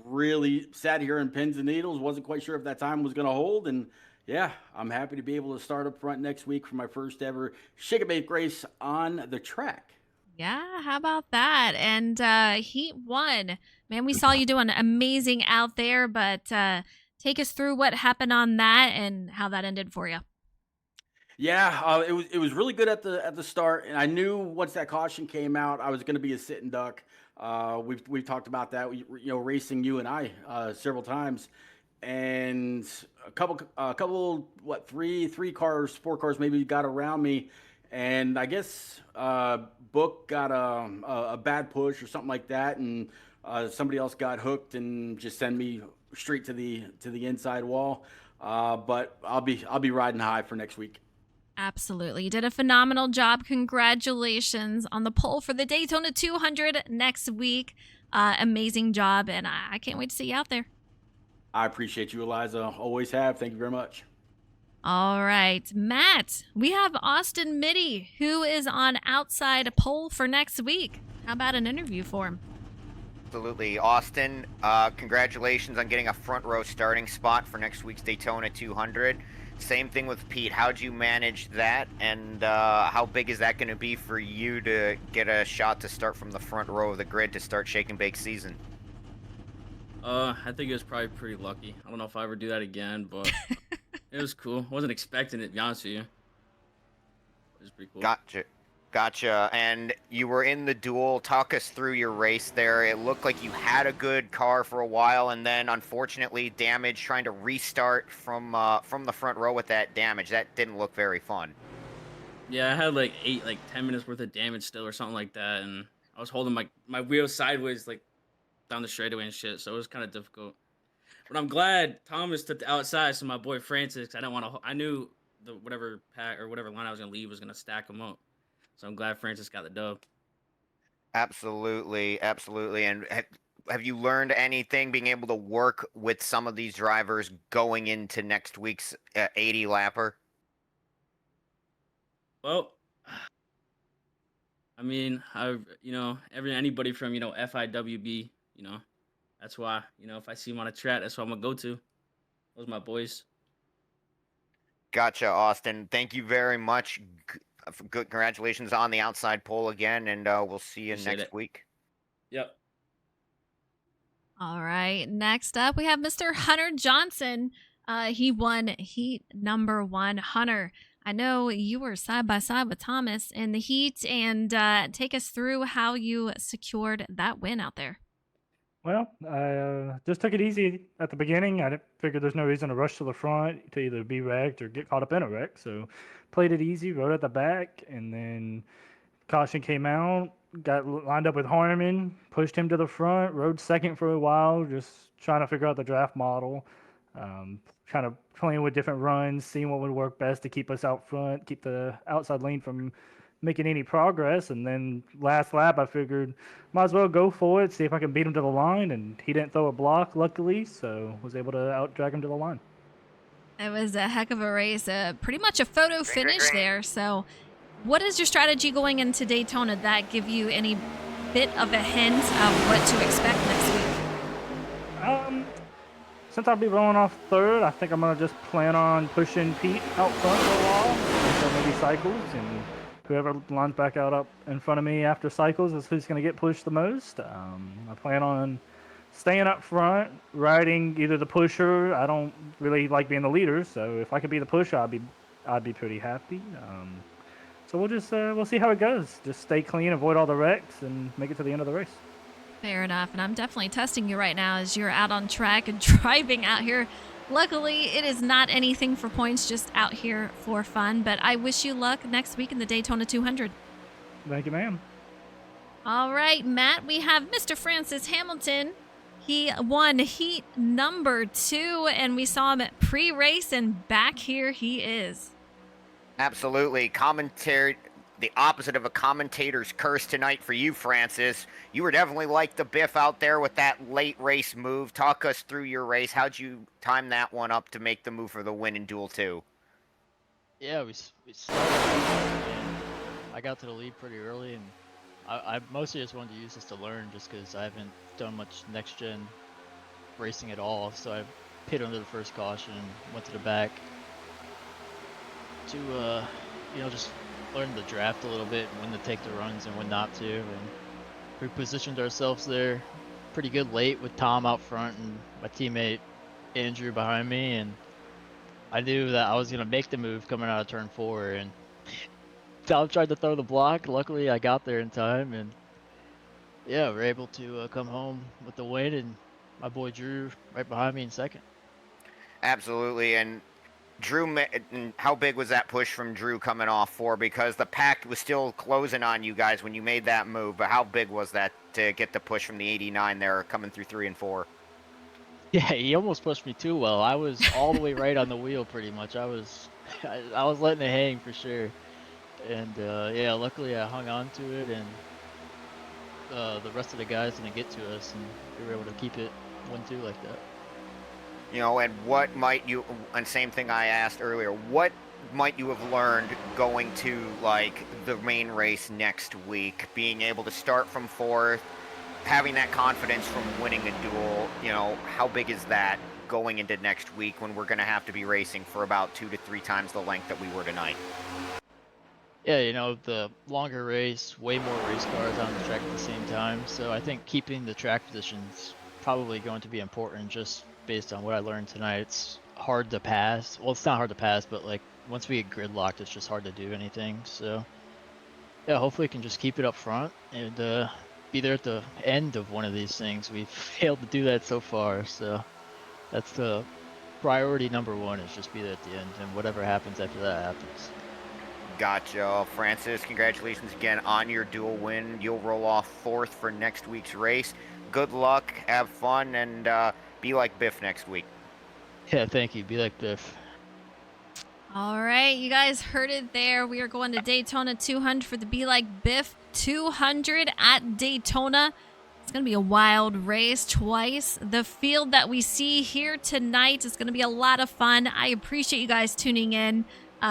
really sat here in pins and needles. Wasn't quite sure if that time was going to hold. And yeah, I'm happy to be able to start up front next week for my first ever Shake and Bake race on the track. Yeah, how about that? And Heat 1, man, we saw you doing amazing out there, but take us through what happened on that and how that ended for you. Yeah, it was really good at the start, and I knew once that caution came out, I was going to be a sitting duck. We've talked about that, racing you and I several times, and a couple three cars, 4 cars maybe got around me, and I guess Book got a bad push or something like that, and somebody else got hooked and just sent me straight to the inside wall. But I'll be riding high for next week. Absolutely. You did a phenomenal job. Congratulations on the pole for the Daytona 200 next week. Amazing job, and I can't wait to see you out there. I appreciate you, Eliza. Always have. Thank you very much. All right, Matt, we have Austin Mitty, who is on outside pole for next week. How about an interview for him? Absolutely. Austin, congratulations on getting a front row starting spot for next week's Daytona 200. Same thing with Pete. How'd you manage that, and how big is that going to be for you to get a shot to start from the front row of the grid to start Shake and Bake season? I think it was probably pretty lucky. I don't know if I ever do that again, but it was cool. I wasn't expecting it, to be honest with you. It was pretty cool. Gotcha. And you were in the duel. Talk us through your race there. It looked like you had a good car for a while, and then unfortunately damage trying to restart from the front row with that damage. That didn't look very fun. Yeah, I had like 10 minutes worth of damage still or something like that, and I was holding my wheel sideways like down the straightaway and shit, so it was kind of difficult. But I'm glad Thomas took the outside, so my boy Francis, 'cause I didn't want to. I knew the whatever pack or whatever line I was gonna leave was gonna stack him up, so I'm glad Francis got the dub. Absolutely, absolutely. And have you learned anything being able to work with some of these drivers going into next week's 80 lapper? Well, I mean, anybody from FIWB, that's why if I see him on a track, that's what I'm gonna go to. Those are my boys. Gotcha, Austin. Thank you very much. Good, congratulations on the outside pole again, and we'll see you Appreciate next it. week. Yep. All right. Next up, we have Mr. Hunter Johnson. He won heat number 1. Hunter, I know you were side by side with Thomas in the heat, and take us through how you secured that win out there. Well, I just took it easy at the beginning. I figured there's no reason to rush to the front to either be wrecked or get caught up in a wreck. So played it easy, rode at the back, and then caution came out, got lined up with Harmon, pushed him to the front, rode second for a while, just trying to figure out the draft model, kind of playing with different runs, seeing what would work best to keep us out front, keep the outside lane from making any progress. And then last lap, I figured might as well go for it, see if I can beat him to the line. And he didn't throw a block, luckily, so was able to out drag him to the line. It was a heck of a race, pretty much a photo finish there. So, what is your strategy going into Daytona that give you any bit of a hint of what to expect next week? Since I'll be rolling off third, I think I'm gonna just plan on pushing Pete out front for a while until maybe cycles, and whoever lines back out up in front of me after cycles is who's gonna get pushed the most. I plan on staying up front, riding either the pusher. I don't really like being the leader, so if I could be the pusher, I'd be pretty happy. So we'll see how it goes. Just stay clean, avoid all the wrecks, and make it to the end of the race. Fair enough. And I'm definitely testing you right now as you're out on track and driving out here. Luckily, it is not anything for points, just out here for fun. But I wish you luck next week in the Daytona 200. Thank you, ma'am. All right, Matt, we have Mr. Francis Hamilton. He won heat number 2, and we saw him at pre-race, and back here he is. Absolutely. Commentary, the opposite of a commentator's curse tonight for you, Francis. You were definitely like the Biff out there with that late race move. Talk us through your race. How'd you time that one up to make the move for the win in Duel 2? Yeah, we started, and I got to the lead pretty early, and I mostly just wanted to use this to learn, just because I haven't done much next-gen racing at all. So I hit under the first caution, went to the back to just learn the draft a little bit, and when to take the runs and when not to. And we positioned ourselves there pretty good late with Tom out front and my teammate Andrew behind me, and I knew that I was gonna make the move coming out of turn 4, and Tom tried to throw the block. Luckily, I got there in time, and yeah, we're able to come home with the win, and my boy Drew right behind me in second. Absolutely. And Drew, how big was that push from Drew coming off 4? Because the pack was still closing on you guys when you made that move, but how big was that to get the push from the 89 there coming through 3 and 4? Yeah, he almost pushed me too well. I was all the way right on the wheel pretty much. I was letting it hang for sure. And yeah, luckily I hung on to it, and the rest of the guys didn't get to us, and we were able to keep it 1-2 like that. And what might you, and same thing I asked earlier, what might you have learned going to like the main race next week, being able to start from 4th, having that confidence from winning a duel? How big is that going into next week when we're going to have to be racing for about 2 to 3 times the length that we were tonight? Yeah, the longer race, way more race cars on the track at the same time, so I think keeping the track position's probably going to be important, just based on what I learned tonight. It's hard to pass. Well, it's not hard to pass, but like once we get gridlocked, it's just hard to do anything. So yeah, hopefully we can just keep it up front and be there at the end of one of these things. We've failed to do that so far, so that's the priority number 1, is just be there at the end, and whatever happens after that happens. Gotcha. Francis, congratulations again on your dual win. You'll roll off 4th for next week's race. Good luck, have fun, and be like Biff next week. Yeah, thank you. Be like Biff. All right, you guys heard it there. We are going to Daytona 200 for the Be Like Biff 200 at Daytona. It's going to be a wild race twice. The field that we see here tonight is going to be a lot of fun. I appreciate you guys tuning in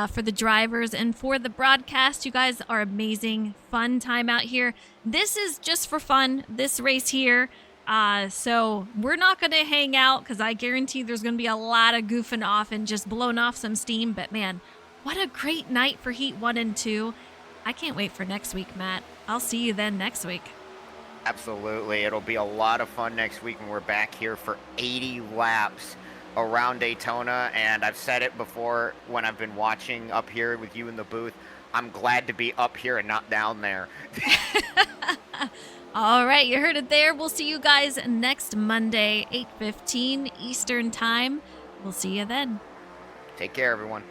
for the drivers and for the broadcast. You guys are amazing. Fun time out here. This is just for fun, this race here. So we're not going to hang out because I guarantee there's going to be a lot of goofing off and just blowing off some steam. But man, what a great night for Heat 1 and 2. I can't wait for next week, Matt. I'll see you then next week. Absolutely. It'll be a lot of fun next week when we're back here for 80 laps around Daytona. And I've said it before when I've been watching up here with you in the booth. I'm glad to be up here and not down there. All right, you heard it there. We'll see you guys next Monday, 8:15 Eastern Time. We'll see you then. Take care, everyone.